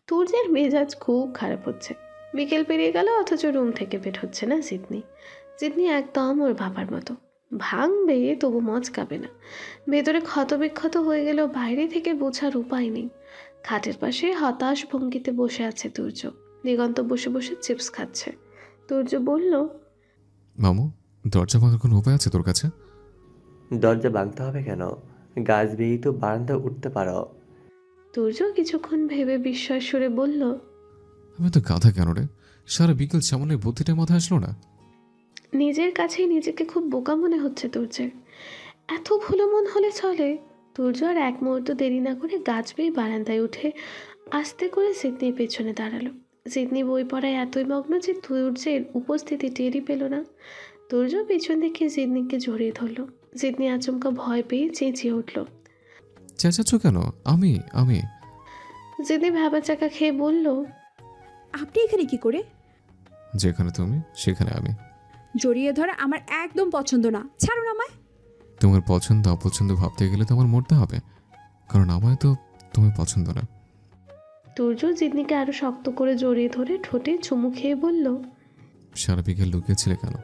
তুর্যের মেজাজ খুব খারাপ হচ্ছে। বিকেল পেরিয়ে গেল অথচ রুম থেকে বের হচ্ছে না জিতনি। জিতনি একদম ওর বাবার মতো, ভাঙবে তবু মচকাবে না। ভেতরে ক্ষতবিক্ষত হয়ে গেলেও বাইরে থেকে বোঝার উপায় নেই। খাটের পাশে হতাশ ভঙ্গিতে বসে আছে তুর্য। দিগন্ত বসে বসে চিপস খাচ্ছে। তুর্য বলল, মামু, দরজা ভাঙার কোনো উপায় আছে তোর কাছে? দরজা ভাঙতে হবে কেন? গাছ বেয়েই তো বারান্দায় উঠতে পারো। তুর্য কিছুক্ষণ ভেবে বিস্ময় সুরে বলল, আমি তো গাধা কেন রে? সারা বিকেল সামনে বুদ্ধিটা মাথায় আসলো না। নিজের কাছেই নিজেকে খুব বোকা মনে হচ্ছে তুর্যের। এত ভুলো মন হলে চলে? তুর্য আর এক মুহূর্ত দেরি না করে গাছ বেয়ে বারান্দায় উঠে আস্তে করে সিডনির পেছনে দাঁড়ালো। সিডনি বই পড়ায় এতই মগ্ন যে তুর্যের উপস্থিতি টেরই পেল না। তুর্য পেছন দিকে সিডনিকে জড়িয়ে ধরলো। সিডনি আচমকা ভয় পেয়ে চেঁচিয়ে উঠল। চেঁচাচ্ছ কেন? আমি আমি সিডনি ভাবা চাকা খেয়ে বলল, আপনি এখানে কি করে? যেখানে তুমি সেখানে আমি। জড়িয়ে ধরা আমার একদম পছন্দ না, ছাড়ুন আমায়। তোমার পছন্দ অপছন্দ ভাবতে গেলে তো আমার মরতে হবে, কারণ আমায় তো তুমি পছন্দ না। তুর্য সিডনিকে আরো শক্ত করে জড়িয়ে ধরে ঠোঁটে চুমু খেয়ে বলল, সারা বিকেল লুকিয়েছিলে কেন?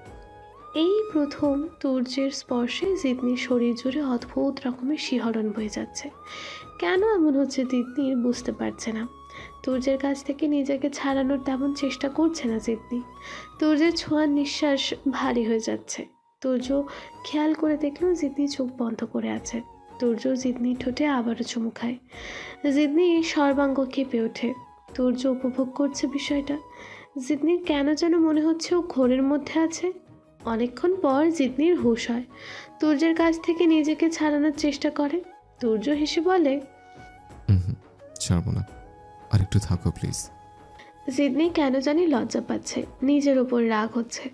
এই প্রথম তুর্যের স্পর্শে জিতনির শরীর জুড়ে অদ্ভুত রকমের শিহরণ বয়ে যাচ্ছে। কেন এমন হচ্ছে জিতনির বুঝতে পারছে না। তুর্যের কাছ থেকে নিজেকে ছাড়ানোর তেমন চেষ্টা করছে না জিতনি। তুর্যের ছোঁয়ার নিঃশ্বাস ভারী হয়ে যাচ্ছে। তুর্য খেয়াল করে দেখলো জিতনি চোখ বন্ধ করে আছে। তুর্য জিতনির ঠোঁটে আবারও চুমু খায়। জিতনি সর্বাঙ্গ কেঁপে ওঠে। তুর্য উপভোগ করছে বিষয়টা। জিতনির কেন যেন মনে হচ্ছে ও ঘোরের মধ্যে আছে। অনেকক্ষণ পর জিতনির হুঁশ হয়। তুর্যের কাছ থেকে নিজেকে ছাড়ানোর চেষ্টা করে। তুর্য হেসে বলে, হুম, ছাড়বো না, আর একটু থাকো প্লিজ। জিতনি কেন জানি লজ্জা পাচ্ছে, নিজের ওপর রাগ হচ্ছে।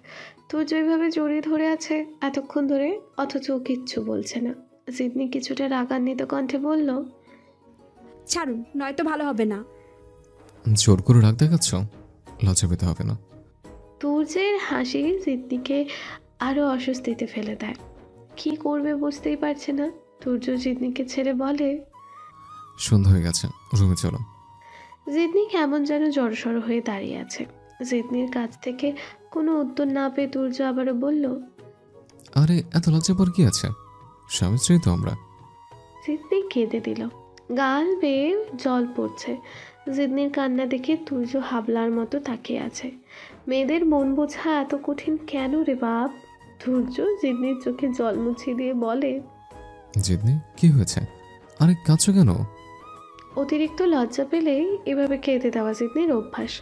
তুর্য এইভাবে জড়িয়ে ধরে আছে এতক্ষণ ধরে, অথচ ও কিচ্ছু বলছে না। জিতনি কিছুটা রাগান্বিত কণ্ঠে বলল, ছাড়ুন, নয়তো ভালো হবে না। জোর করে রাগ দেখাচ্ছ? লজ্জা পেতে হবে না। তুর্যের হাসি জিতনিকে আরও অস্বস্তিতে ফেলে দেয়। কি করবে বুঝতেই পারছে না। তুর্য জিতনিকে ছেড়ে বলে, সন্ধ্যা হয়ে গেছে, রুমে চলো। জিতনি কেমন যেন জড়সড় হয়ে দাঁড়িয়ে আছে। জিতনির কাছ থেকে কোনো উত্তর না পেয়ে তুর্য আবারও বলল, আরে এত লজ্জা পর কি আছে? স্বামী স্ত্রী তো আমরা। জিতনি কেঁদে দিল। গাল বেয়ে জল পড়ছে। জিতনির কান্না দেখে তুর্য হাবলার মতো তাকিয়ে আছে। মেয়েদের মন বোঝা এত কঠিন কেন রে বাপ? তুর্য জিতনির চোখে জল মুছিয়ে দিয়ে বলে, জিতনি, কি হয়েছে? আরে কাঁদছো কেন? অতিরিক্ত লজ্জা পেলেই এভাবে কেঁদে দেওয়া জিতনির অভ্যাস।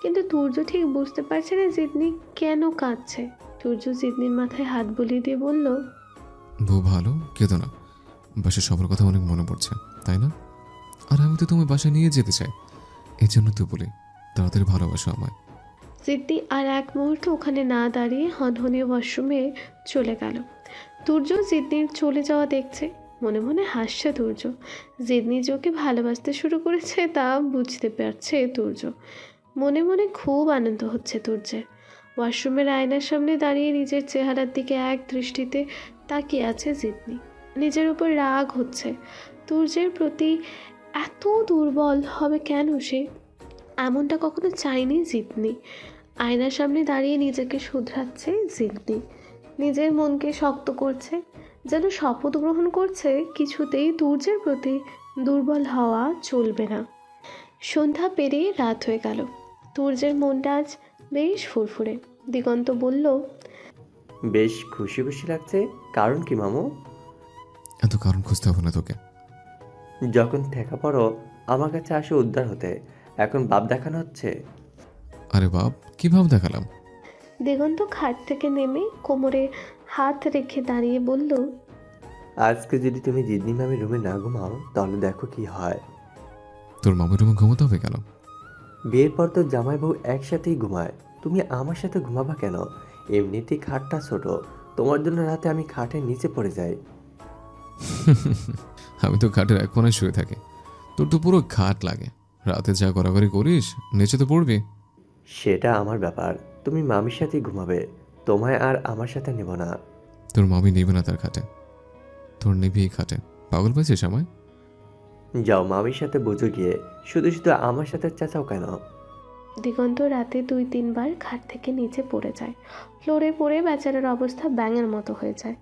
কিন্তু তুর্য ঠিক বুঝতে পারছে না জিতনি কেন কাঁদছে। তুর্য জিতনির মাথায় হাত বুলিয়ে দিয়ে বলল, বউ ভালো, কেঁদো না। বাসায় সবার কথা অনেক মনে পড়ছে, তাই না? আর আমি তো তোমার বাসায় নিয়ে যেতে চাই, এই জন্য তো বলি তাড়াতাড়ি ভালোবাসো আমায়। জিতনি আর এক মুহূর্ত ওখানে না দাঁড়িয়ে হনহনীয় ওয়াশরুমে চলে গেল। তুর্য জিতনির চলে যাওয়া দেখছে, মনে মনে হাসছে তুর্য। জিতনি যে ওকে ভালোবাসতে শুরু করেছে তা বুঝতে পারছে তুর্য। মনে মনে খুব আনন্দ হচ্ছে তুর্যের। ওয়াশরুমের আয়নার সামনে দাঁড়িয়ে নিজের চেহারার দিকে এক দৃষ্টিতে তাকিয়ে আছে জিতনি। নিজের উপর রাগ হচ্ছে। তুর্যের প্রতি এত দুর্বল হবে কেন সে? এমনটা কখনো চায়নি জিতনি। আয়নার সামনে দাঁড়িয়ে নিজেকে শুধরাচ্ছে জিতনি। নিজের মনকে শক্ত করছে, যেন শপথ গ্রহণ করছে কিছুতেই তুর্যের প্রতি দুর্বল হওয়া চলবে না। সন্ধ্যা পেরিয়ে রাত হয়ে গেল। তুর্যের মনটা আজ বেশ ফুরফুরে। দিগন্ত বলল, বেশ খুশি খুশি লাগছে। কারণ কি মামু? এত কারণ খুঁজতে হবে না তোকে। যখন ঠেকা পড়ো আমার কাছে আসো উদ্ধার হতে, এখন বাপ দেখানো হচ্ছে। আরে বাপ, কি ভাব দেখালাম? দিগন্ত খাট থেকে নেমে কোমরে হাত রেখে দাঁড়িয়ে বলল, আজকে যদি তুমি জিদনি মামি রুমে না ঘুমাও তাহলে দেখো কি হয়। তোর মামার রুমে ঘুমোতে হবে কেন? বিয়ের পর তো জামাই বউ একসাথেই ঘুমায়, তুমি আমার সাথে ঘুমাবা কেন? এমনিতেই খাটটা ছোট, তোমার জন্য রাতে আমি খাটের নিচে পড়ে যাই। আমি তো খাটের এক কোনায় শুয়ে থাকি, তোর তো পুরো খাট লাগে। রাতে যা গড়াগড়ি করিস, নিচে তো পড়বি। সেটা আমার ব্যাপার, তুমি মামির সাথেই ঘুমাবে, তোমায় আর আমার সাথে নেব না। তোর মামি নেবে না তার খাটে, তোর নেবি এই খাটে, পাগল পেয়েছিস আমায়? যাও মামির সাথে বুঝো গিয়ে, শুধু শুধু আমার সাথে চেঁচাও কেন? দিগন্ত রাতে 2-3 বার খাট থেকে নিচে পড়ে যায়। ফ্লোরে পড়ে বেচারার অবস্থা ব্যাঙের মতো হয়ে যায়।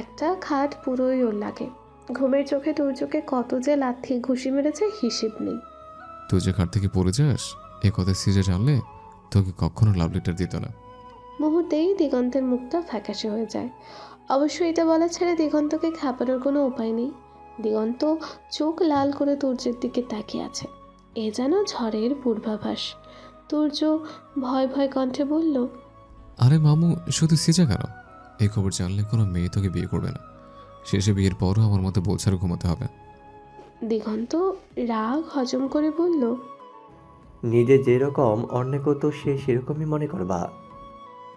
একটা খাট পুরোই ওর লাগে। ঘুমের চোখে তুর্যকে কত যে লাথি ঘুষি মেরেছে হিসেব নেই। তুই যে ঘাট থেকে পড়ে যাস এ কথা সিজে জানলে তোকে কখনো লাভ লেটার দিত না। মুহূর্তেই দিগন্তের মুখটা ফ্যাকাশে হয়ে যায়। অবশ্য এটা বলা ছেড়ে দিগন্তকে খাপানোর কোনো উপায় নেই। দিগন্ত চোখ লাল করে তুর্যের দিকে তাকিয়ে আছে। এ যেন ঝড়ের পূর্বাভাস। তুর্য ভয় ভয় কণ্ঠে বলল, আরে মামু, শুধু সিজা কেন? এই খবর জানলে কোনো মেয়ে তোকে বিয়ে করবে না। শেষে বিয়ের পরও আমার মতো বোঝার ঘুমাতে হবে। দিগন্ত রাগ হজম করে বলল, নিজে যেরকম অন্যকেও তো সে সেরকমই মনে করবা।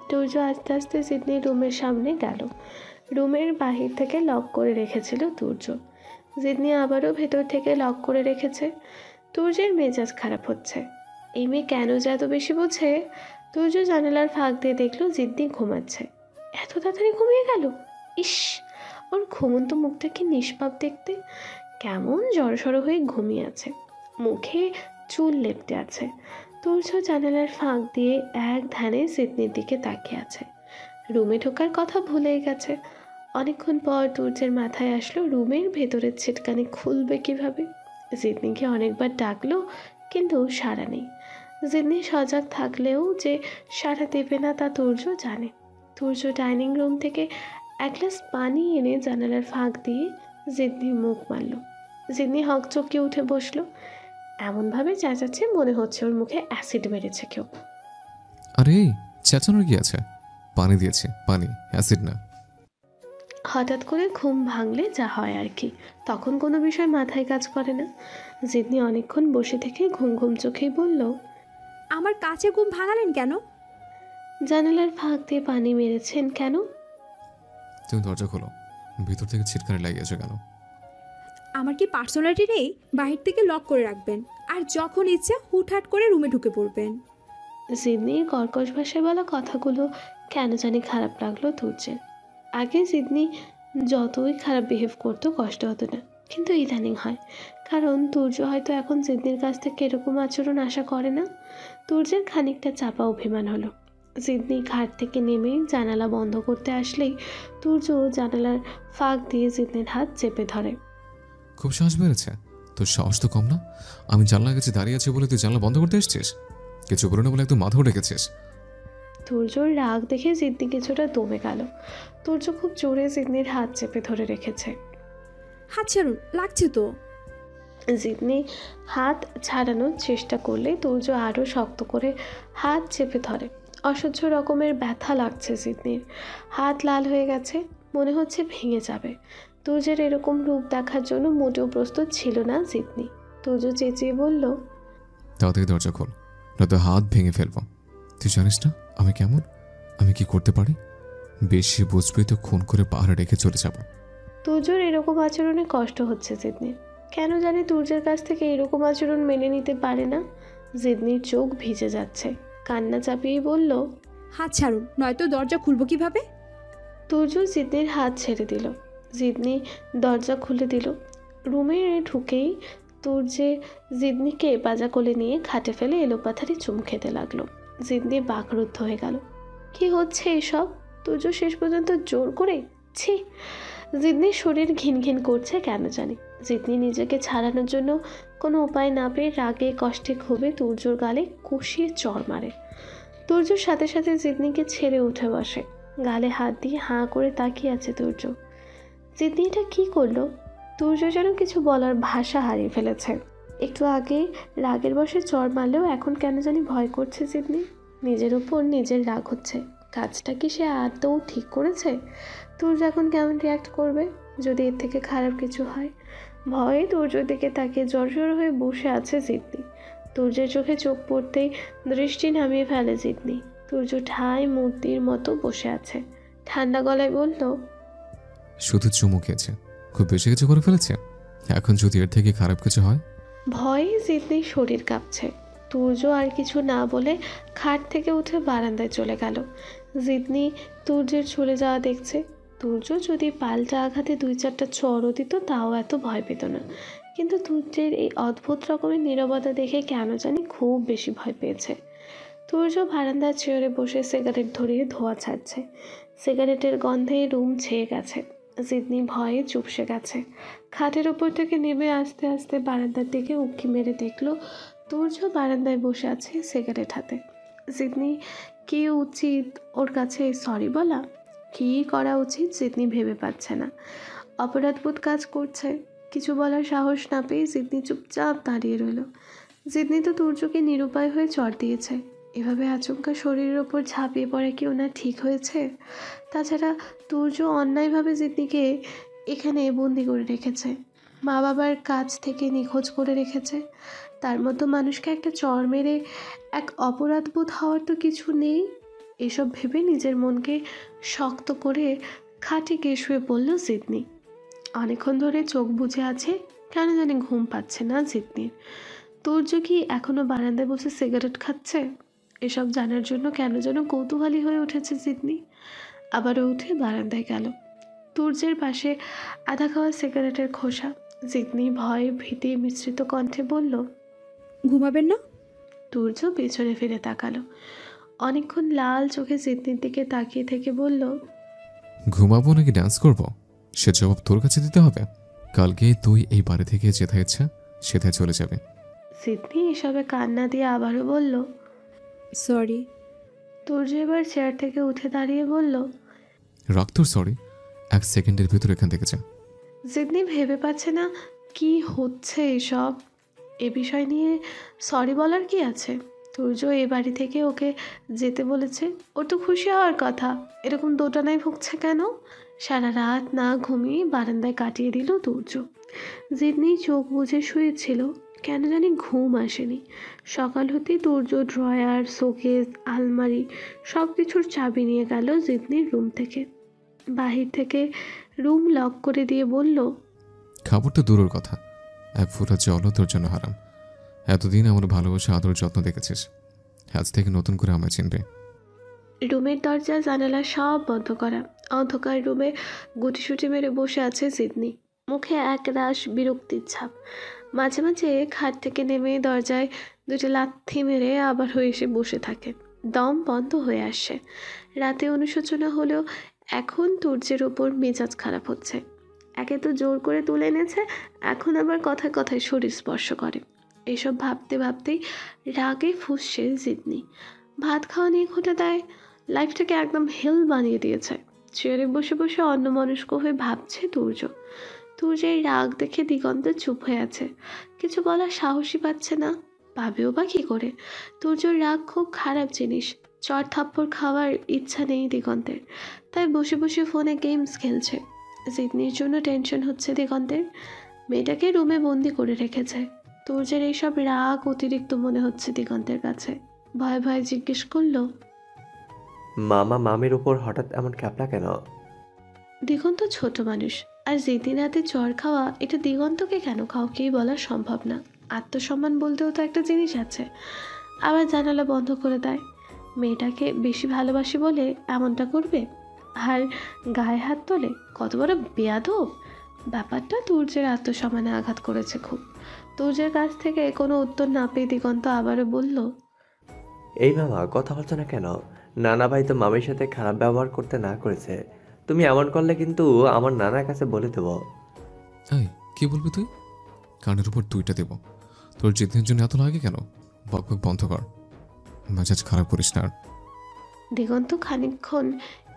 তুর্য আস্তে আস্তে সিডনির রুমের সামনে গেল। রুমের বাহির থেকে লক করে রেখেছিল তুর্য। সিডনি আবারও ভেতর থেকে লক করে রেখেছে। তুর্যের মেজাজ খারাপ হচ্ছে। এই মেয়ে কেন যে এত বেশি বোঝে? তুর্য জানালার ফাঁক দিয়ে দেখলো সিডনি ঘুমাচ্ছে। এত তাড়াতাড়ি ঘুমিয়ে গেল! ইস, ওর ঘুমন্ত মুখটা কি নিষ্পাপ দেখতে! কেমন জড়সড় হয়ে ঘুমিয়ে আছে, মুখে চুল লেপটে আছে। তুর্য জানালার ফাঁক দিয়ে এক ধ্যানে সিডনির দিকে তাকিয়ে আছে। রুমে ঢোকার কথা ভুলেই গেছে। অনেকক্ষণ পর তুর্যের মাথায় আসলো রুমের ভেতরের ছিটকানি খুলবে কিভাবে। সিডনিকে অনেকবার ডাকলো, কিন্তু সাড়া নেই। সিডনি সজাগ থাকলেও যে সাড়া দেবে না তা তুর্য জানে। তুর্য ডাইনিং রুম থেকে এক গ্লাস পানি এনে জানালার ফাঁক দিয়ে সিডনির মুখ মারল। সিডনি হকচকিয়ে উঠে বসলো। এমনভাবে চেঁচাচ্ছে মনে হচ্ছে ওর মুখে অ্যাসিড মেরেছে কেউ। আরে এই চেঁচানোর কি আছে? পানি দিয়েছে, পানি, অ্যাসিড না। হঠাৎ করে ঘুম ভাঙলে যা হয় আর কি, তখন কোনো বিষয় মাথায় কাজ করে না। জিদনি অনেকক্ষণ বসে থেকে ঘুম ঘুম চোখেই বলল, আমার কাছে ঘুম ভাঙালেন কেন? জানালার ফাঁক দিয়ে পানি মেরেছেন কেন? তুমি দরজা খোলো, ভিতর থেকে ছিটকানি লাগিয়েছো কেন? আমার কি পার্সোনালিটি নেই? বাহির থেকে লক করে রাখবেন, আর যখন ইচ্ছে হুটহাট করে রুমে ঢুকে পড়বেন। জিদনির কর্কশ ভাষায় বলা কথাগুলো কেন জানি খারাপ লাগলো তুর্যের। আগে জিদনি যতই খারাপ বিহেভ করতো কষ্ট হতো না, কিন্তু ইদানিং হয়। কারণ তুর্য হয়তো এখন জিদনির কাছ থেকে এরকম আচরণ আশা করে না। তুর্যের খানিকটা চাপা অভিমান হলো। জিদনি ঘাট থেকে নেমে জানালা বন্ধ করতে আসলেই তুর্য জানালার ফাঁক দিয়ে জিদনির হাত চেপে ধরে। খুব সাহস বেড়েছে তোর, সাহস তো কম না। আমি জানলার কাছে দাঁড়িয়ে আছি বলে তুই জানলা বন্ধ করতে এসছিস? কিছু বলে না বলে একদম মাথাও ডেকেছিস। তুর্যর রাগ দেখে জিদনি কিছুটা দমে গেল। তুর্য খুব জোরে জিদনির হাত চেপে ধরে রেখেছে। হাত ছাড়ুন, লাগছে তো। জিদনি হাত ছাড়ানোর চেষ্টা করলে তুর্য আরও শক্ত করে হাত চেপে ধরে। অসহ্য রকমের ব্যথা লাগছে জিদনির। হাত লাল হয়ে গেছে, মনে হচ্ছে ভেঙে যাবে। তুর্যের এরকম রূপ দেখার জন্য মোটেও প্রস্তুত ছিল না জিদনি। তুর্য চেঁচিয়ে বলল, তাড়াতাড়ি দরজা খোল, নয়তো হাত ভেঙে ফেলবো। তুই জানিস না আমি কেমন, আমি কি করতে পারি? বেশি বুঝবি তো খুন করে পাহাড়ে রেখে চলে যাব। তুর্যর এরকম আচরণে কষ্ট হচ্ছে জিদনির। কেন জানি তুর্যের কাছ থেকে এরকম আচরণ মেনে নিতে পারে না। জিদনির চোখ ভিজে যাচ্ছে, কান্না চাপিয়েই বলল, হাত ছাড়ুন, নয়তো দরজা খুলবো কিভাবে? তুর্য জিদনির হাত ছেড়ে দিল। জিদনি দরজা খুলে দিল। রুমে ঢুকেই তুর্যে জিদনিকে বাজা কোলে নিয়ে খাটে ফেলে এলোপাথারি চুম খেতে লাগলো। জিদনি বাকরুদ্ধ হয়ে গেল। কি হচ্ছে এসব? তুর্য শেষ পর্যন্ত জোর করে, ছি! জিদনির শরীর ঘিন ঘিন করছে কেন জানি। জিদনি নিজেকে ছাড়ানোর জন্য কোনো উপায় না পেয়ে রাগে কষ্টে ক্ষোভে তুর্যর গালে কষিয়ে চড় মারে। তুর্যর সাথে সাথে জিদনিকে ছেড়ে উঠে বসে। গালে হাত দিয়ে হাঁ করে তাকিয়ে আছে তুর্য। জিদনি এটা কী করলো? তুর্য যেন কিছু বলার ভাষা হারিয়ে ফেলেছে। একটু আগে রাগের বশে চড় মারলেও এখন কেন জানি ভয় করছে জিদনি। নিজের উপর নিজের রাগ হচ্ছে। কাজটা কি সে আদৌ ঠিক করেছে? তুর্য এখন কেমন রিয়াক্ট করবে যদি এর থেকে খারাপ কিছু হয়? ভয়ে তুর্যর দিকে তাকিয়ে জড়সড় হয়ে বসে আছে জিদনি। তুর্যের চোখে চোখ পড়তেই দৃষ্টি নামিয়ে ফেলে জিদনি। তুর্য ঠায় মূর্তির মতো বসে আছে। ঠান্ডা গলায় বলল, শুধু চুমু খেয়েছে, খুব বেশি কিছু করে ফেলেছে। এখন যদি এর থেকে খারাপ কিছু হয়? ভয়ে জিদনির শরীর কাঁপছে। তুর্য আর কিছু না বলে খাট থেকে উঠে বারান্দায় চলে গেল। জিদনি তুর্যের চলে যাওয়া দেখছে। তুর্য যদি পাল্টা আঘাতে 2-4টা চড়ও দিত তাও এত ভয় পেত না, কিন্তু তুর্যের এই অদ্ভুত রকমের নীরবতা দেখে কেন জানি খুব বেশি ভয় পেয়েছে। তুর্য বারান্দার চেয়ারে বসে সিগারেট ধরিয়ে ধোঁয়া ছাড়ছে। সিগারেটের গন্ধে রুম ছেয়ে গেছে। জিদনি ভয়ে চুপসে গেছে। খাটের ওপর থেকে নেমে আস্তে আস্তে বারান্দার দিকে উঁকি মেরে দেখলো তুর্য বারান্দায় বসে আছে সিগারেট হাতে। জিদনি কি উচিত ওর কাছে সরি বলা, কী করা উচিত জিদনি ভেবে পাচ্ছে না। অপরাধবোধ কাজ করছে। কিছু বলার সাহস না পেয়ে জিদনি চুপচাপ দাঁড়িয়ে রইল। জিদনি তো তুর্যকে নিরুপায় হয়ে চড় দিয়েছে, এভাবে আচমকা শরীরের ওপর ঝাঁপিয়ে পড়ে কি ওনার ঠিক হয়েছে? তাছাড়া তুর্য অন্যায়ভাবে জিদনিকে এখানে বন্দি করে রেখেছে, মা বাবার কাছ থেকে নিখোঁজ করে রেখেছে। তার মতো মানুষকে একটা চড় মেরে এক অপরাধবোধ হওয়ার তো কিছু নেই। এসব ভেবে নিজের মনকে শক্ত করে খাটে গিয়ে শুয়ে পড়ল জিদনি। অনেকক্ষণ ধরে চোখ বুজে আছে, কেন জানি ঘুম পাচ্ছে না জিদনির। তুর্য কি এখনো বারান্দায় বসে সিগারেট খাচ্ছে? এসব জানার জন্য কেন যেন কৌতূহলী হয়ে উঠেছে জিদনি। আবারও উঠে বারান্দায় গেল। তুর্যের পাশে আধা খাওয়া সিগারেটের খোসা। জিদনি ভয় ভীতি মিশ্রিত কণ্ঠে বলল, ঘুমাবেন না? তুর্য পেছনে ফিরে তাকালো। অনেকক্ষণ লাল চোখে জিদনির দিকে তাকিয়ে থেকে বলল, ঘুমাবো নাকি ডান্স করব সে জবাব তোর কাছে দিতে হবে। কালকে তুই এই বাড়ি থেকে যেতে ইচ্ছা সেথায় চলে যাবে। জিদনি এসবে কান্না দিয়ে আবারও বলল, সরি। তুর্য এবার চেয়ার থেকে উঠে দাঁড়িয়ে বলল, রাখ তোর সরি, 1 সেকেন্ডের ভিতর এখান থেকে যা। জিদনি ভেবে পাচ্ছে না কি হচ্ছে এসব। এ বিষয় নিয়ে সরি বলার কি আছে? তুর্য এ বাড়ি থেকে ওকে যেতে বলেছে, ওর তো খুশি হওয়ার কথা। এরকম দোটানায় ভুগছে কেন? সারা রাত না ঘুমিয়ে বারান্দায় কাটিয়ে দিল তুর্য। জিদনি চোখ বুজে শুয়েছিল, কেন জানি ঘুম আসেনি। সকাল হতেই তুর্য ড্রয়ার, শোকেস, আলমারি সব কিছুর চাবি নিয়ে গেল জিদনির রুম থেকে। বাহির থেকে রুম লক করে দিয়ে বলল, খাবার তো দূরের কথা, 1 ফোঁটা জলও তোর জন্য হারাম। এতদিন আমার ভালোবাসা আদর যত্ন দেখেছিস, আজ থেকে নতুন করে আমায় চিনবে। রুমের দরজা জানালা সব বন্ধ করা। অন্ধকার রুমে গুটিসুটি মেরে বসে আছে জিদনি, মুখে এক রাশ বিরক্তির ছাপ। মাঝে মাঝে খাট থেকে নেমে দরজায় 2টি লাথি মেরে আবারও এসে বসে থাকে। দম বন্ধ হয়ে আসছে। রাতে অনুশোচনা হলেও এখন তুর্যের ওপর মেজাজ খারাপ হচ্ছে। একে তো জোর করে তুলে এনেছে, এখন আবার কথায় কথায় শরীর স্পর্শ করে। এসব ভাবতে ভাবতেই রাগে ফুঁসছে জিদনি। ভাত খাওয়া নিয়ে ঘটে দেয়, লাইফটাকে একদম হেল বানিয়ে দিয়েছে। চেয়ারে বসে বসে অন্যমনস্ক হয়ে ভাবছে তুর্য। তুর্যের রাগ দেখে দিগন্ত চুপ হয়ে আছে, কিছু বলার সাহসই পাচ্ছে না। ভাবেও বা কী করে? তুর্যর রাগ খুব খারাপ জিনিস। চড় থাপ্পড় খাওয়ার ইচ্ছা নেই দিগন্তের, তাই বসে বসে ফোনে গেমস খেলছে। জিদনির জন্য টেনশন হচ্ছে দিগন্তের। মেয়েটাকে রুমে বন্দি করে রেখেছে। তুর্যের এইসব রাগ অতিরিক্ত মনে হচ্ছে দিগন্তের কাছে। ভয়ে ভয়ে জিজ্ঞেস করলো, মামা মামির উপর হঠাৎ এমন ক্যাপলা কেন? দিগন্ত ছোট মানুষ, আর যেদিন রাতে জ্বর খাওয়া এটা দিগন্তকে কেন কাউকেই বলা সম্ভব না। আত্মসম্মান বলতেও তো একটা জিনিস আছে। আবার জানালা বন্ধ করে দেয়। মেয়েটাকে বেশি ভালোবাসি বলে এমনটা করবে, আর গায়ে হাত তোলে? কত বড় বেয়াদব! ব্যাপারটা তুর্যের আত্মসম্মানে আঘাত করেছে খুব। তুর্যের কাছ থেকে কোনো উত্তর না পেয়ে দিগন্ত আবারও বলল, এই মামা কথা বলছো না কেন? নানা ভাই তো মামির সাথে খারাপ ব্যবহার করতে না করেছে, তুমি এমন করলে কিন্তু আমার নানার কাছে বলে দেবো। এই কি বলবি তুই? কানের উপর 2টা দেব। তোর জিতনের জন্য এত লাগে কেন? বকবক বন্ধ কর, মেজাজ খারাপ করিস না আর। দিগন্ত খানিকক্ষণ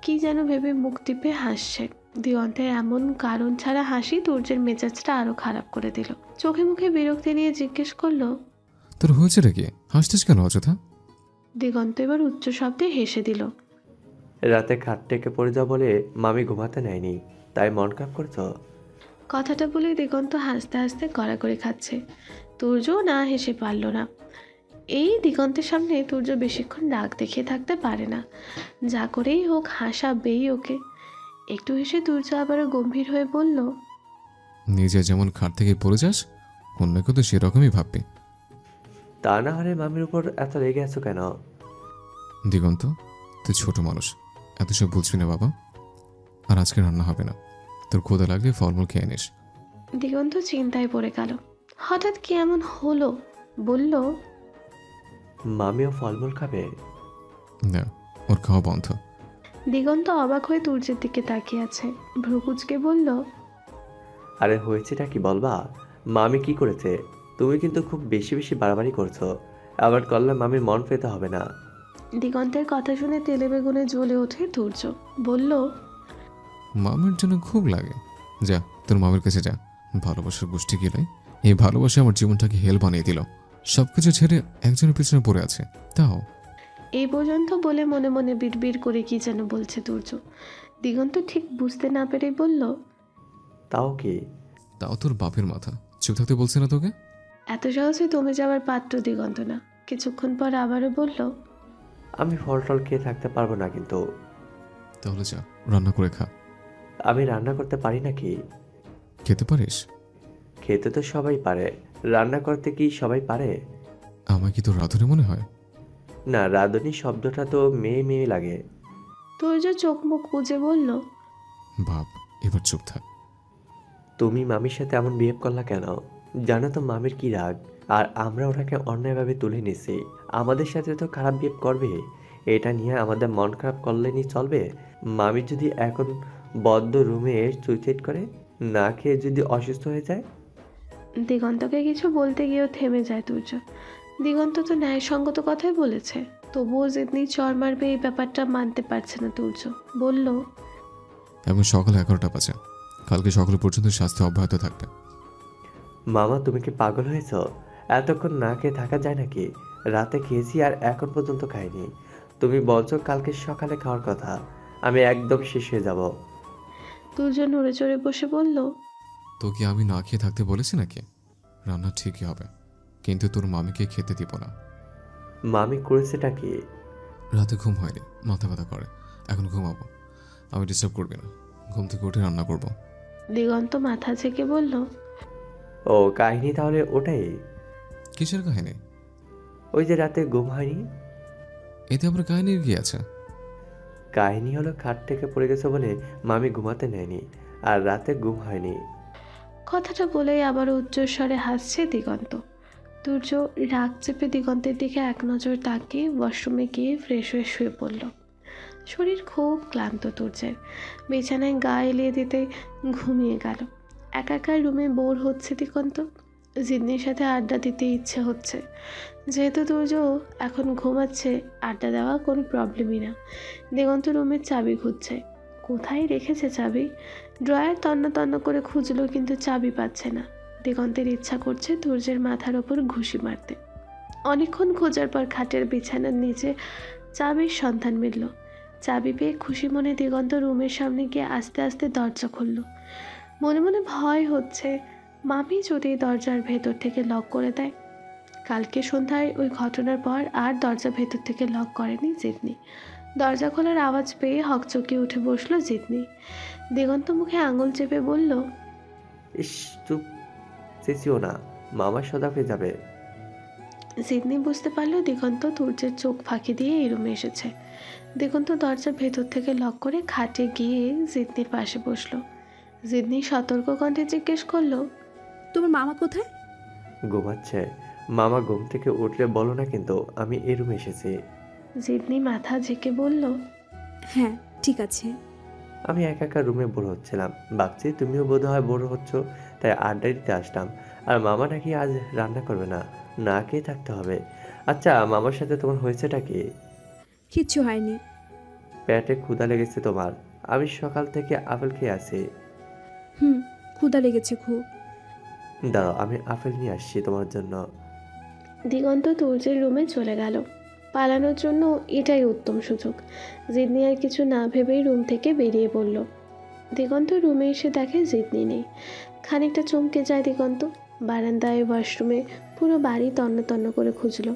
কি যেন ভেবে মুখ টিপে হাসছে। দিগন্তের এমন কারণ ছাড়া হাসি তুর্যের মেজাজটা আরো খারাপ করে দিল। চোখে মুখে বিরক্তি নিয়ে জিজ্ঞেস করলো, তোর হয়েছে রে কি? হাসছিস কেন অযথা? দিগন্ত এবার উচ্চ শব্দে হেসে দিল। রাতে খাট থেকে পড়ে যাও বলে মামি ঘুমাতে নেয়নি, তাই মন খারাপ করছো? কথাটা বলে দিগন্ত হাসতে হাসতে গড়াগড়ি খাচ্ছে। তুর্য না হেসে পারল না। এই দিগন্তের সামনে তুর্য বেশিক্ষণ রাগ দেখিয়ে থাকতে পারে না। যা করেই হোক হাসাবেই ওকে। একটু হেসে তুর্য আবারও গম্ভীর হয়ে বলল, নিজে যেমন খাট থেকে পড়ে যাস, অন্যকে তো সেরকমই ভাববি। তা না হলে মামির উপর এত রেগে আছো কেন? দিগন্ত, তুই ছোট মানুষ, এত সব বুঝবি না বাবা। আর আজকে রান্না হবে না। তোর ক্ষুধা লাগলে ফলমূল খেয়ে নিস। দিগন্ত চিন্তায় পড়ে গেল। হঠাৎ কি এমন হলো? বলল, মামিও ফলমূল খাবে? না, ওর খাওয়া বন্ধ। দিগন্ত অবাক হয়ে তুর্যের দিকে তাকিয়ে আছে। ভ্রুকুচকে বলল, আরে হয়েছেটা কি বলবা? মামি কি করেছে? তুমি কিন্তু খুব বেশি বেশি বাড়াবাড়ি করছো। আবার করলে মামির মন পেতে হবে না। দিগন্তের কথা শুনে তেলে বেগুনে জ্বলে ওঠে তুর্য। বলল, মামির জন্য খুব লাগে। যা, তোর মামির কাছে যা। ভালোবাসার গোষ্ঠী গেলে এই ভালোবাসা আমার জীবনটাকে হেল বানিয়ে দিল। সবকিছু ছেড়ে একজনের পিছনে পড়ে আছে, তাও। এই পর্যন্ত বলে মনে মনে বিড়বিড় করে কি যেন বলছে তুর্য। দিগন্ত ঠিক বুঝতে না পেরে বলল, তাও কি? তাও তোর বাপের মাথা। চুপ থাকতে বলছে না তোকে? এত সহজে তুমি যাওয়ার পাত্র দিগন্ত না। কিছুক্ষণ পর আবারও বলল, আমি ফল টল খেয়ে থাকতে পারবো না কিন্তু। তাহলে যা, রান্না করে খা। আমি রান্না করতে পারি নাকি? খেতে পারিস? খেতে তো সবাই পারে, রান্না করতে কি সবাই পারে? আমায় কি তোর রাধুনি মনে হয়? না, রাঁধুনি শব্দটা তো মেয়ে মেয়ে লাগে। তুর্য চোখ মুখ বুজে বলল, বাপ, এবার চুপ থাক। তুমি মামির সাথে এমন বিহেভ করলা কেন? জানো তো মামির কি রাগ। আর আমরা ওটাকে অন্যায়ভাবে তুলে নিছি। আমাদের সাথে তো খারাপ বিহেভ করবে। এটা নিয়ে আমাদের মন খারাপ করলেনি চলবে? মামি যদি এখন বদ্ধ রুমে সুইসাইড করে, না খেয়ে যদি অসুস্থ হয়ে যায়? দিগন্তকে কিছু বলতে গিয়েও থেমে যায় তুর্য। দিগন্ত তো ন্যায়সঙ্গত কথাই বলেছে, তবুও যেদিনই চর মারবে এই ব্যাপারটা মানতে পারছে না তুর্য। বলল, এখন সকাল 11টা বাজে। কালকে সকাল পর্যন্ত স্বাস্থ্য অব্যাহত থাকবে। মামা তুমি কি পাগল হয়েছ? এতক্ষণ না খেয়ে থাকা যায় নাকি? রাতে খেয়েছি আর এখন পর্যন্ত খাইনি। তুমি বলছো কালকে সকালে খাওয়ার কথা। আমি একদম শেষ হয়ে যাব। তুর্য নড়ে চড়ে বসে বলল, তো কি আমি না খেয়ে থাকতে বলেছি নাকি? রান্না ঠিকই হবে, কিন্তু তোর মামিকে খেতে দিব না। মামি করেছেটা কি? রাতে ঘুম হয়নি, মাথা ব্যথা করে। এখন ঘুমাবো, আমি ডিস্টার্ব করবি না। ঘুম থেকে উঠে রান্না করব। দিগন্ত মাথা ঝেঁকে বলল, ও কাহিনী তাহলে ওটাই? কিসের কাহিনী? ওই যে রাতে ঘুম হয়নি। এতে আবার কাহিনীর কি আছে? কাহিনী হলো খাট থেকে পড়ে গেছে বলে মামি ঘুমাতে নেয়নি, আর রাতে ঘুম হয়নি। কথাটা বলেই আবার উচ্চস্বরে হাসছে দিগন্ত। তুর্য রাগ চেপে দিগন্তের দিকে এক নজর তাকিয়ে ওয়াশরুমে গিয়ে ফ্রেশ হয়ে শুয়ে পড়ল। শরীর খুব ক্লান্ত তুর্যের। বিছানায় গা এলিয়ে দিতে ঘুমিয়ে গেল। একা একা রুমে বোর হচ্ছে দিগন্ত। জিদ্নির সাথে আড্ডা দিতে ইচ্ছে হচ্ছে। যেহেতু তুর্য এখন ঘুমাচ্ছে, আড্ডা দেওয়া কোনো প্রবলেমই না। দিগন্ত রুমের চাবি খুঁজছে। কোথায় রেখেছে চাবি? ড্রয়ার তন্ন তন্ন করে খুঁজলো, কিন্তু চাবি পাচ্ছে না। দিগন্তের ইচ্ছা করছে তুর্যের মাথার ওপর ঘুষি মারতে। অনেকক্ষণ খোঁজার পর খাটের বিছানার নিচে চাবির সন্ধান মিলল। চাবি পেয়ে খুশি মনে দিগন্ত রুমের সামনে গিয়ে আস্তে আস্তে দরজা খুলল। মনে মনে ভয় হচ্ছে, মামি যদি দরজার ভেতর থেকে লক করে দেয়। কালকে সন্ধ্যায় ওই ঘটনার পর আর দরজা ভেতর থেকে লক করেনি জিতনি। দরজা খোলার আওয়াজ পেয়ে হকচকিয়ে উঠে বসলো জিতনি। দিগন্ত মুখে আঙুল চেপে বলল, ইস চুপ, চেঁচিও না, মামা সজাগ হয়ে যাবে। জিতনি বুঝতে পারলো দিগন্ত তুর্যের চোখ ফাঁকি দিয়ে এই রুমে এসেছে। দিগন্ত দরজা ভেতর থেকে লক করে খাটে গিয়ে জিতনির পাশে বসলো। জিতনি সতর্ক কণ্ঠে জিজ্ঞেস করলো, তোমার মামা কোথায়? ঘুমাচ্ছে। মামা ঘুম থেকে উঠলে বলো না, কিন্তু আমি এই রুমে এসেছি। জিতনি মাথা ঝেঁকে বলল, হ্যাঁ ঠিক আছে। আমি একা একা রুমে বোর হচ্ছিলাম, ভাবছি তুমিও বোধহয় বোর হচ্ছ, তাই আড্ডা দিতে আসলাম। আর মামা নাকি আজ রান্না করবে না, না খেয়ে থাকতে হবে। আচ্ছা, মামার সাথে তোমার হয়েছেটা কি? কিচ্ছু হয়নি। পেটে ক্ষুধা লেগেছে তোমার? আমি সকাল থেকে আপেল খেয়ে আছি। ক্ষুধা লেগেছে খুব। দাঁড়াও, আমি আপেল নিয়ে আসছি তোমার জন্য। দিগন্ত তুর্যের রুমে চলে গেল। পালানোর জন্য এটাই উত্তম সুযোগ। জিতনি আর কিছু না ভেবেই রুম থেকে বেরিয়ে পড়ল। দিগন্ত রুমে এসে দেখে জিতনি নেই। খানিকটা চমকে যায় দিগন্ত। বারান্দায়, ওয়াশরুমে, পুরো বাড়ি তন্ন তন্ন করে খুঁজলো।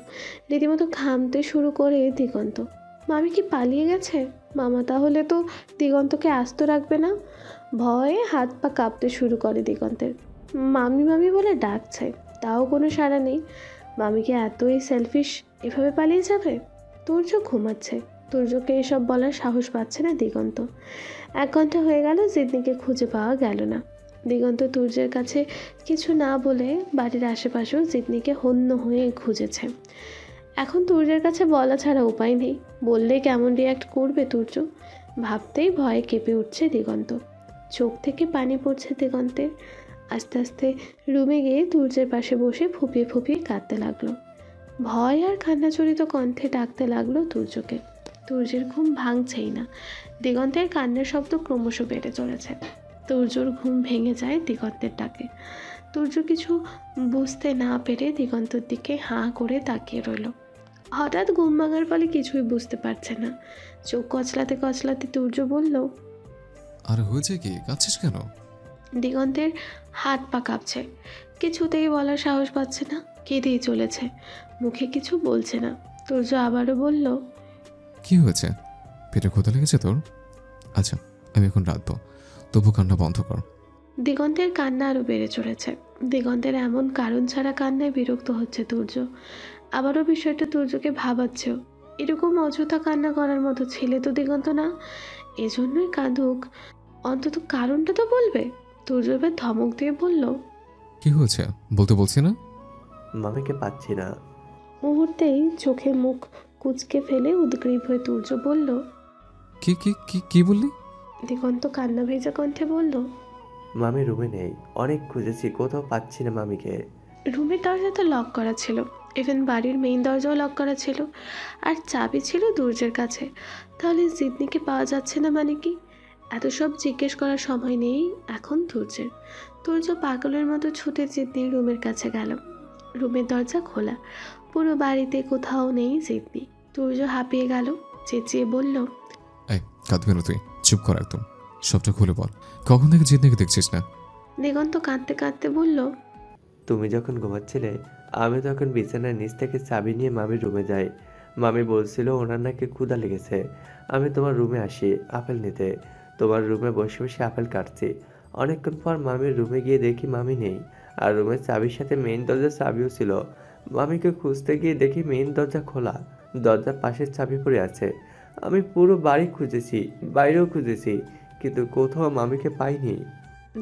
রীতিমতো ঘামতে শুরু করে দিগন্ত। মামি কি পালিয়ে গেছে? মামা তাহলে তো দিগন্তকে আস্ত রাখবে না। ভয়ে হাত পা কাঁপতে শুরু করে দিগন্তের। মামি মামি বলে ডাকছে, তাও কোনো সাড়া নেই। মামিকে এতই সেলফিশ, এভাবে পালিয়ে যাবে? তুর্য ঘুমাচ্ছে। তুর্যকে এসব বলার সাহস পাচ্ছে না দিগন্ত। 1 ঘন্টা হয়ে গেল, জিদনিকে খুঁজে পাওয়া গেল না। দিগন্ত তুর্যের কাছে কিছু না বলে বাড়ির আশেপাশেও জিদনিকে হন্য হয়ে খুঁজেছে। এখন তুর্যের কাছে বলা ছাড়া উপায় নেই। বললে কেমন রিয়াক্ট করবে তুর্য, ভাবতেই ভয়ে কেঁপে উঠছে দিগন্ত। চোখ থেকে পানি পড়ছে দিগন্তের। আস্তে আস্তে রুমে গিয়ে তুর্যের পাশে বসে ফুপিয়ে ফুপিয়ে কাঁদতে লাগলো। ভয় আর কান্নাচরিত কণ্ঠে ডাকতে লাগলো তুর্যকে। তুর্যের ঘুম ভাঙছেই না। দিগন্তের কান্নার শব্দ ক্রমশ বেড়ে চলেছে। তুর্যর ঘুম ভেঙে যায় দিগন্তের ডাকে। তুর্য কিছু বুঝতে না পেরে দিগন্তের দিকে হাঁ করে তাকিয়ে রইল। হঠাৎ ঘুম ভাঙার ফলে কিছুই বুঝতে পারছে না। চোখ কচলাতে কচলাতে তুর্য বলল, আর হয়েছে কি, কাঁদছিস কেন? দিগন্তের হাত পা কাঁপছে। কিছুতেই বলার সাহস পাচ্ছে না, কেঁদেই চলেছে, মুখে কিছু বলছে না। তুর্য আবারও বলল, কি হয়েছে? পেটে ক্ষুধা লেগেছে তোর? আচ্ছা, আমি এখন রাখবো, তবু কান্না বন্ধ কর। দিগন্তের কান্না আরও বেড়ে চলেছে। দিগন্তের এমন কারণ ছাড়া কান্নায় বিরক্ত হচ্ছে তুর্য। আবারও বিষয়টা তুর্যকে ভাবাচ্ছেও। এরকম অযথা কান্না করার মতো ছেলে তো দিগন্ত না, এজন্যই কাঁদুক, অন্তত কারণটা তো বলবে। তুর্য এবার ধমক দিয়ে বলল, কি হয়েছে বলতে বলছি না? মামিকে পাচ্ছি না। মুহূর্তেই চোখে মুখ কুঁচকে ফেলে উদ্গ্রীব হয়ে তুর্য বলল, কি কি কি কি বললি? দিগন্ত কান্না ভেজা কণ্ঠে বলল, মামি রুমে নেই, অনেক খুঁজেছি, কোথাও পাচ্ছি না মামিকে। রুমের দরজা তো লক করা ছিল, ইভেন বাড়ির মেইন দরজাও লক করা ছিল, আর চাবি ছিল তুর্যের কাছে। তাহলে জিদনিকে পাওয়া যাচ্ছে না মানে কি? এত সব জিজ্ঞেস করার সময় নেই এখন তুর্যের। তুর্য পাগলের মতো ছুটে জিদনির রুমের কাছে গেল। রুমের দরজা খোলা, পুরো বাড়িতে কোথাও নেই জিদনি। তুর্য হাঁপিয়ে গেল, চেঁচিয়ে বলল, এই কাঁদবি না তুই, চুপ কর একদম, সবটা খুলে বল, কখন থেকে জিদনিকে দেখছিস না? দিগন্ত কাঁদতে কাঁদতে বলল, তুমি যখন ঘুমাচ্ছিলে আমি তখন বিছানার নিচ থেকে চাবি নিয়ে মামির রুমে যাই। মামি বলছিল ওনার নাকি ক্ষুধা লেগেছে। আমি তোমার রুমে আসি আপেল নিতে। তোমার রুমে বসে বসে আপেল কাটছি। অনেকক্ষণ পর মামির রুমে গিয়ে দেখি মামি নেই, আর রুমের চাবির সাথে মেইন দরজার চাবিও ছিল। মামিকে খুঁজতে গিয়ে দেখি মেইন দরজা খোলা, দরজার পাশের চাবি পড়ে আছে। আমি পুরো বাড়ি খুঁজেছি, বাইরেও খুঁজেছি, কিন্তু কোথাও মামিকে পাইনি।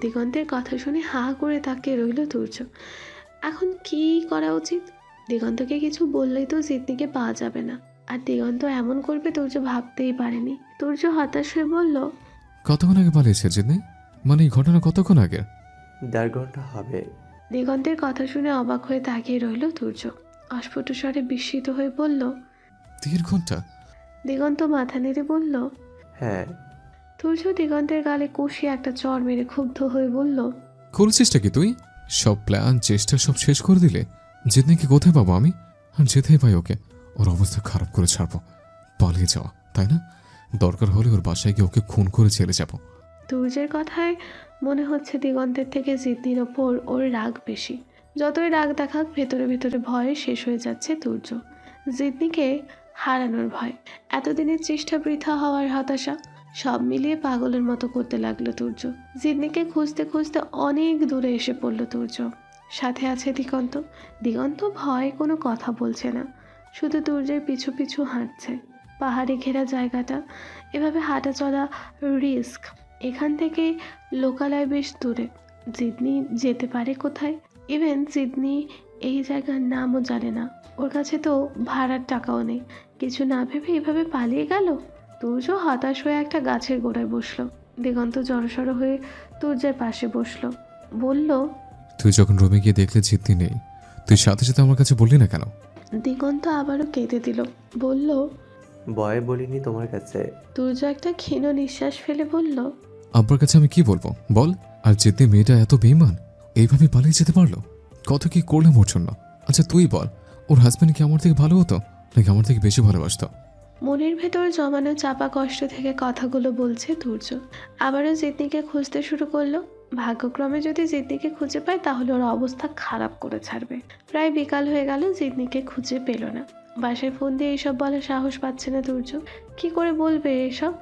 দিগন্তের কথা শুনে হা করে তাকিয়ে রইল তুর্য। এখন কি করা উচিত? দিগন্তকে কিছু বললেই তো জিদনিকে পাওয়া যাবে না, আর দিগন্ত এমন করবে তুর্য ভাবতেই পারেনি। তুর্য হতাশ হয়ে বলল, কতক্ষণ আগে পালিয়েছে জিদনি? মানে এই ঘটনা কতক্ষণ আগে? 1.5 ঘন্টা হবে। দিগন্তের কথা শুনে অবাক হয়ে তাকিয়ে রইল তুর্য। অস্ফুট স্বরে বিস্মিত হয়ে বলল, 3 ঘন্টা? দিগন্ত মাথা নেড়ে বলল। হ্যাঁ। তুর্য দিগন্তের গালে কষিয়ে একটা চড় মেরে ক্ষুব্ধ হয়ে বলল, করেছিসটা কি তুই? সব প্ল্যান চেষ্টা সব শেষ করে দিলে। জিদনিকে কোথায় পাবো আমি? আর যেতেই পাই ওকে, ওর অবস্থা খারাপ করে ছাড়বো। পালিয়ে যাওয়া তাই না? দরকার হলে ওর বাসায় গিয়ে ওকে খুন করে ছেড়ে যাবো। তুর্যের কথায় মনে হচ্ছে দিগন্তের থেকে জিদনির ওপর ওর রাগ বেশি। যতই রাগ দেখাক, ভেতরে ভেতরে ভয়ে শেষ হয়ে যাচ্ছে তুর্য। জিদনিকে হারানোর ভয়, এতদিনের চেষ্টা বৃথা হওয়ার হতাশা, সব মিলিয়ে পাগলের মতো করতে লাগলো তুর্য। জিদনিকে খুঁজতে খুঁজতে অনেক দূরে এসে পড়ল তুর্য। সাথে আছে দিগন্ত। দিগন্ত ভয়ে কোনো কথা বলছে না, শুধু তুর্যের পিছু পিছু হাঁটছে। পাহাড়ি ঘেরা জায়গাটা, এভাবে হাঁটা চলা রিস্ক। এখান থেকে লোকালয় বেশ দূরে। জিদনি যেতে পারে কোথায়? ইভেন জিদনি এই জায়গার নামও জানে না, ওর কাছে তো ভাড়ার টাকাও নেই। কিছু না ভেবে এভাবে পালিয়ে গেল। তুর্য হতাশ হয়ে একটা গাছের গোড়ায় বসলো। দিগন্ত জড়সড় হয়ে তুর্যের পাশে বসলো, বলল, তুই যখন রুমে গিয়ে দেখলে জিদনি নেই, তুই সাথে সাথে আমার কাছে বললি না কেন? দিগন্ত আবারও কেঁদে দিল, বলল। ভয়ে বলিনি তোমার কাছে। তুর্য একটা ক্ষীণ নিঃশ্বাস ফেলে বলল, আব্বার কাছে আমি কি বলবো বল? আর জিদনি মেয়েটা এত বেইমান, এইভাবে পালিয়ে যেতে পারলো? কত কি করলাম ওর জন্য। আচ্ছা তুই বল, ওর হাজব্যান্ড কি আমার থেকে ভালো হতো, নাকি আমার থেকে বেশি ভালোবাসতো? মনের ভেতর জমানো চাপা কষ্ট থেকে কথাগুলো বলছে তুর্য। আবারও জিদনিকে খুঁজতে শুরু করলো। ভাগ্যক্রমে যদি জিদনিকে খুঁজে পায় তাহলে ওর অবস্থা খারাপ করে ছাড়বে। প্রায় বিকাল হয়ে গেল, জিদনিকে খুঁজে পেল না। বাসায় ফোন দিয়ে এইসব বলার সাহস পাচ্ছে না তুর্য। কি করে বলবে এসব?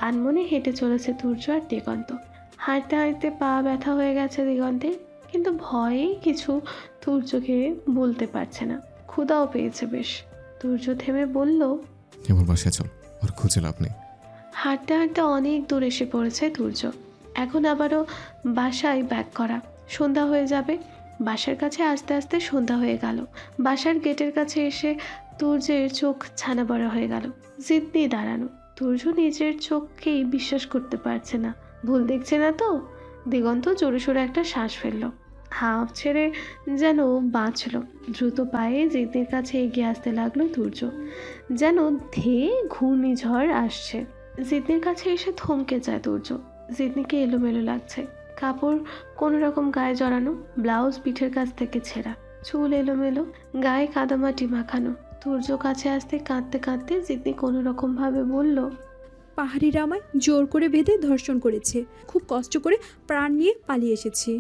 আনমনে হেঁটে চলেছে তুর্য আর দিগন্ত। হাঁটতে হাঁটতে পা ব্যথা হয়ে গেছে দিগন্তের, কিন্তু ভয়েই কিছু তুর্যকে বলতে পারছে না। ক্ষুধাও পেয়েছে বেশ। তুর্য থেমে বলল, আমার বাসায় চল, আর খুঁজে লাভ নেই। হাঁটতে হাঁটতে অনেক দূর এসে পড়েছে তুর্য। এখন আবারও বাসায় ব্যাক করা। সন্ধ্যা হয়ে যাবে। বাসার কাছে আস্তে আস্তে সন্ধ্যা হয়ে গেল। বাসার গেটের কাছে এসে তুর্যের চোখ ছানা বড়া হয়ে গেল। জিদ নিয়ে দাঁড়ানো। তুর্য নিজের চোখকেই বিশ্বাস করতে পারছে না। ভুল দেখছে না তো? দিগন্ত জোরে সোরে একটা শ্বাস ফেলল। হাঁপ ছেড়ে যেন বাঁচল। দ্রুত পায়ে জিদনির কাছে এগিয়ে আসতে লাগলো তুর্য, যেন ধেয়ে ঘূর্ণিঝড় আসছে। জিদনির কাছে এসে থমকে যায় তুর্য। জিদনিকে এলোমেলো লাগছে। কাপড় কোনো রকম গায়ে জড়ানো, ব্লাউজ পিঠের কাছ থেকে ছেঁড়া, চুল এলোমেলো, গায়ে কাদামাটি মাখানো। তুর্য কাছে আসতে কাঁদতে কাঁদতে জিদনি কোনো রকম ভাবে বলল, পাহাড়িরা আমায় জোর করে বেঁধে ধর্ষণ করেছে, খুব কষ্ট করে প্রাণ নিয়ে পালিয়ে এসেছি।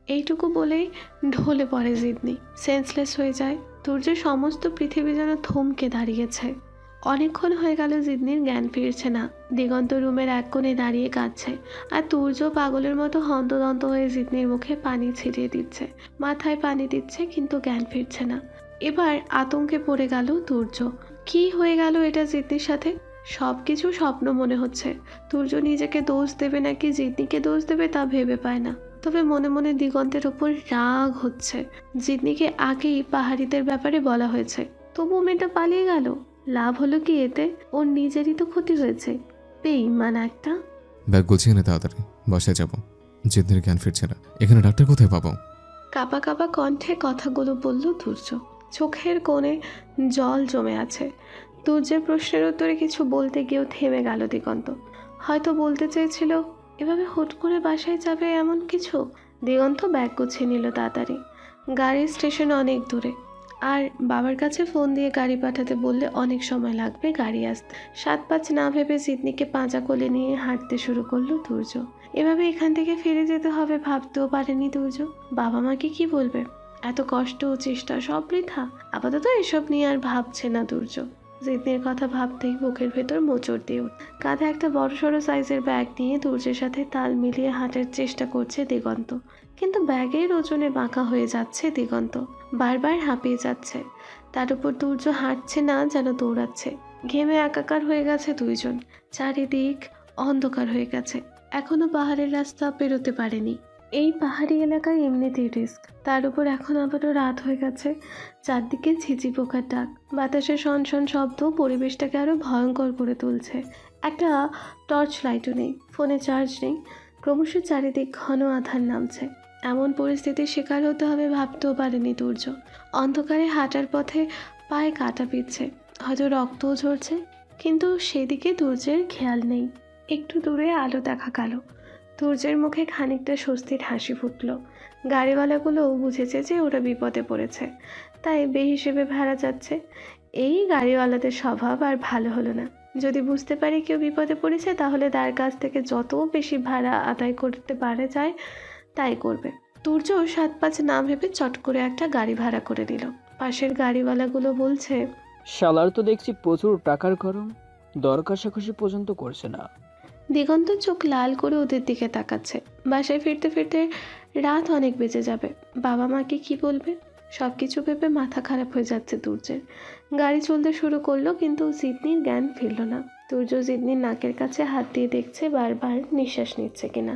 এইটুকু বলেই ঢলে পড়ে জিদনি, সেন্সলেস হয়ে যায়। তুর্যের সমস্ত পৃথিবী যেন থমকে দাঁড়িয়েছে। অনেকক্ষণ হয়ে গেল জিদনির জ্ঞান ফিরছে না। দিগন্ত রুমের এক কোণে দাঁড়িয়ে কাঁদছে, আর তুর্য পাগলের মতো হন্তদন্ত হয়ে জিদনির মুখে পানি ছিটিয়ে দিচ্ছে, মাথায় পানি দিচ্ছে, কিন্তু জ্ঞান ফিরছে না। এবার আতঙ্কে পড়ে গেল তুর্য। কি হয়ে গেল এটা জিদনির সাথে? সব কিছু স্বপ্ন মনে হচ্ছে। তুর্য নিজেকে দোষ দেবে নাকি জিদনিকে দোষ দেবে তা ভেবে পায় না। তবে মনে মনে দিগন্তের ওপর রাগ হচ্ছে। জিদনিকে আগেই পাহাড়িদের ব্যাপারে বলা হয়েছে, তবু মেয়েটা পালিয়ে গেল। লাভ হলো কি এতে? ওর নিজেরই তো ক্ষতি হয়েছে। বেঈমান একটা। ব্যাগ গুছিয়ে নে তাড়াতাড়ি, বাসায় যাব। জিদনির জ্ঞান ফিরছে না, এখানে ডাক্তার কোথায় পাবো? কাঁপা কাঁপা কণ্ঠে কথাগুলো বলল তুর্য। চোখের কোণে জল জমে আছে। তুর্যের প্রশ্নের উত্তরে কিছু বলতে গিয়েও থেমে গেল দিগন্ত। হয়তো বলতে চেয়েছিল এভাবে হুট করে বাসায় যাবে এমন কিছু। দিগন্ত ব্যাগ গুছিয়ে নিল তাড়াতাড়ি। গাড়ির স্টেশন অনেক দূরে, আর বাবার কাছে ফোন দিয়ে গাড়ি পাঠাতে বললে অনেক সময় লাগবে গাড়ি আসতে। 7-5 না ভেবে জিদনিকে পাঁজা কোলে নিয়ে হাঁটতে শুরু করলো তুর্য। এভাবে এখান থেকে ফিরে যেতে হবে ভাবতেও পারেনি তুর্য। বাবা মাকে কি বলবে? এত কষ্ট ও চেষ্টা সব বৃথা। আপাতত এসব নিয়ে আর ভাবছে না তুর্য। জিদনির কথা ভাবতেই বুকের ভেতর মোচড় দিয়ে উঠল। কাঁধে একটা বড়সড় সাইজের ব্যাগ নিয়ে তুর্যের সাথে তাল মিলিয়ে হাঁটার চেষ্টা করছে দিগন্ত, কিন্তু ব্যাগের ওজনে বাঁকা হয়ে যাচ্ছে দিগন্ত, বারবার হাঁপিয়ে যাচ্ছে। তার উপর তুর্য হাঁটছে না, যেন দৌড়াচ্ছে। ঘেমে একাকার হয়ে গেছে দুইজন। চারিদিক অন্ধকার হয়ে গেছে। এখনো পাহাড়ের রাস্তা পেরোতে পারেনি। এই পাহাড়ি এলাকায় এমনিতেই রিস্ক, তার উপর এখন আবারও রাত হয়ে গেছে। চারদিকে ঝিঝি পোকার ডাক, বাতাসের শনশন শব্দ পরিবেশটাকে আরো ভয়ঙ্কর করে তুলছে। একটা টর্চ লাইটও নেই, ফোনে চার্জ নেই। ক্রমশ চারিদিক ঘন আধার নামছে। এমন পরিস্থিতির শিকার হতে হবে ভাবতেও পারেনি তুর্য। অন্ধকারে হাঁটার পথে পায়ে কাটা পিচ্ছে, হয়তো রক্তও ঝরছে, কিন্তু সেদিকে তুর্যের খেয়াল নেই। একটু দূরে আলো দেখা গেল। তুর্যের মুখে খানিকটা স্বস্তির হাসি ফুটল। গাড়িওয়ালাগুলোও বুঝেছে যে ওরা বিপদে পড়েছে, তাই বেহিসেবে ভাড়া যাচ্ছে। এই গাড়িওয়ালাদের স্বভাব আর ভালো হলো না। যদি বুঝতে পারে কেউ বিপদে পড়েছে, তাহলে তার কাছ থেকে যত বেশি ভাড়া আদায় করতে পারে যায় তাই করবে। তুর্য 7-5 না ভেবে চট করে একটা গাড়ি ভাড়া করে দিল। পাশের গাড়িওয়ালাগুলো বলছে, শালার তো দেখছি প্রচুর টাকার গরম, দর কষাকষি পর্যন্ত করছে না। দিগন্ত চোখ লাল করে ওদের দিকে তাকাচ্ছে। বাসায় ফিরতে ফিরতে রাত অনেক বেজে যাবে। বাবা মাকে কি বলবে? সব কিছু ভেবে মাথা খারাপ হয়ে যাচ্ছে তুর্যের। গাড়ি চলতে শুরু করলো, কিন্তু জিদনির জ্ঞান ফিরল না। তুর্য জিদনির নাকের কাছে হাত দিয়ে দেখছে বারবার নিঃশ্বাস নিচ্ছে কিনা।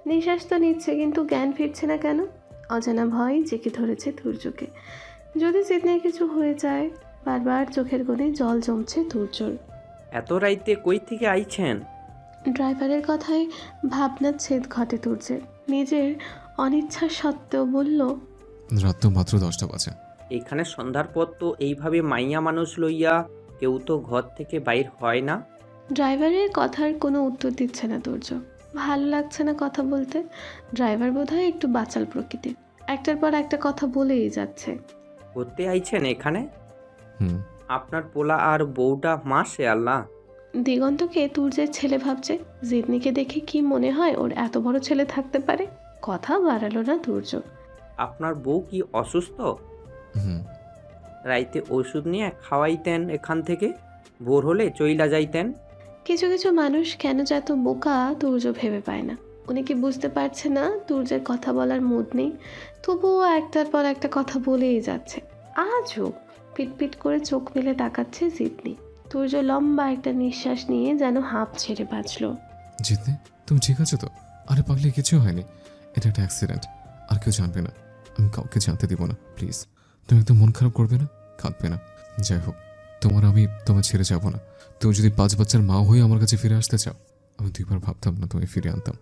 নিঃশ্বাস তো নিচ্ছে, কিন্তু জ্ঞান ফিরছে না কেন? অজানা ভয় জেঁকে ধরেছে তুর্যকে। যদি জিদনির কিছু হয়ে যায়। বারবার চোখের কোণে জল জমছে তুর্যর। এত রাইতে কই থেকে আইছেন? ড্রাইভারের কথায় ভাবনার ছেদ ঘটে তুর্যের। নিজের অনিচ্ছা সত্ত্বেও বলল, রাত তো মাত্র 10টা বাজে। এখানে সন্ধ্যার পর তো এইভাবে মাইয়া মানুষ লইয়া কেউ তো ঘর থেকে বাইর হয় না। ড্রাইভারের কথার কোনো উত্তর দিচ্ছে না তুর্য। ভালো লাগছে না কথা বলতে। ড্রাইভার বোধহয় একটু বাচাল প্রকৃতির, একটার পর একটা কথা বলেই যাচ্ছে। ঘুরতে আইছেন এখানে? হুম। আপনার পোলা আর বউটা মাসে আল্লাহ। দিগন্তকে তুর্যের ছেলে ভাবছে। জিদনিকে দেখে কি মনে হয় ওর এত বড় ছেলে থাকতে পারে? কথা বাড়ালো না তুর্য। আপনার বউ কি অসুস্থ? হুম। রাইতে ওষুধ নিয়ে খাওয়াইতেন এখান থেকে, ভোর হলে চইলা যাইতেন। কিছু কিছু মানুষ কেন যে এত বোকা তুর্য ভেবে পায় না। উনি কি বুঝতে পারছে না তুর্যের কথা বলার মুড নেই? তবুও একটার পর একটা কথা বলেই যাচ্ছে। আজও পিটপিট করে চোখ মেলে তাকাচ্ছে জিদনি। তুর্য লম্বা একটা নিঃশ্বাস নিয়ে যেন হাঁপ ছেড়ে বাঁচলো। জিতনি, তুমি ঠিক আছো তো? আরে পাগলি, কিছু হয়নি, এটা একটা অ্যাক্সিডেন্ট। আর কেউ জানবে না, আমি কাউকে জানতে দিব না, প্লিজ। তুমি একদম মন খারাপ করবে না, কাঁদবে না। যাই হোক, আমি তোমার ছেড়ে যাব না। তুমি যদি 5 বাচ্চার মা হয়ে আমার কাছে ফিরে আসতে চাও, আমি 2বার ভাবতাম না তুমি ফিরে আনতাম।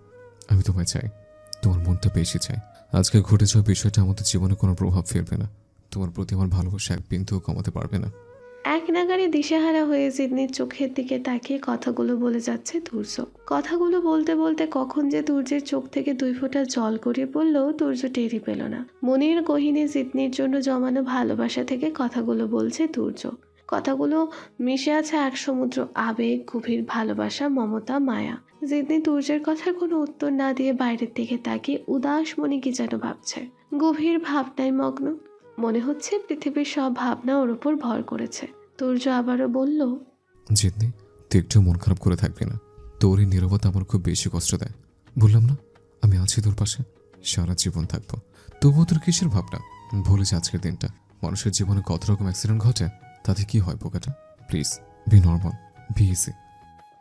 আমি তোমায় চাই, তোমার মনটা বেশি চাই। আজকে ঘটে যাওয়া বিষয়টা আমাদের জীবনে কোনো প্রভাব ফেলবে না। তোমার প্রতি আমার ভালোবাসা এক বিন্দুও কমাতে পারবে না। এক নাগাড়ে দিশেহারা হয়ে জিদনির চোখের দিকে তাকিয়ে কথাগুলো বলে যাচ্ছে তুর্য। কথাগুলো বলতে বলতে কখন যে তুর্যের চোখ থেকে 2 ফোঁটা জল গড়িয়ে পড়লেও তুর্য টেরই পেল না। মনের গহীনে জিদনির জন্য জমানো ভালোবাসা থেকে কথাগুলো বলছে তুর্য। কথাগুলো মিশে আছে এক সমুদ্র আবেগ, গভীর ভালোবাসা, মমতা, মায়া। জিদনি তুর্যের কথার কোনো উত্তর না দিয়ে বাইরের দিকে তাকিয়ে উদাস মনে কি যেন ভাবছে। গভীর ভাবনায় মগ্ন। মনে হচ্ছে পৃথিবীর সব ভাবনা ওর উপর ভর করেছে। তুর্য আবারও বলল, জিতনি, তুই একটু মন খারাপ করে থাকবি না। তোর এই নীরবতা আমার খুব বেশি কষ্ট দেয়। বললাম না, আমি আছি তোর পাশে, সারা জীবন থাকবো। তবুও তোর কিসের ভাবনা? ভুলে যা আজকের দিনটা। মানুষের জীবনে কত রকম অ্যাক্সিডেন্ট ঘটে, তাতে কি হয় বোকাটা? Please be normal, be easy.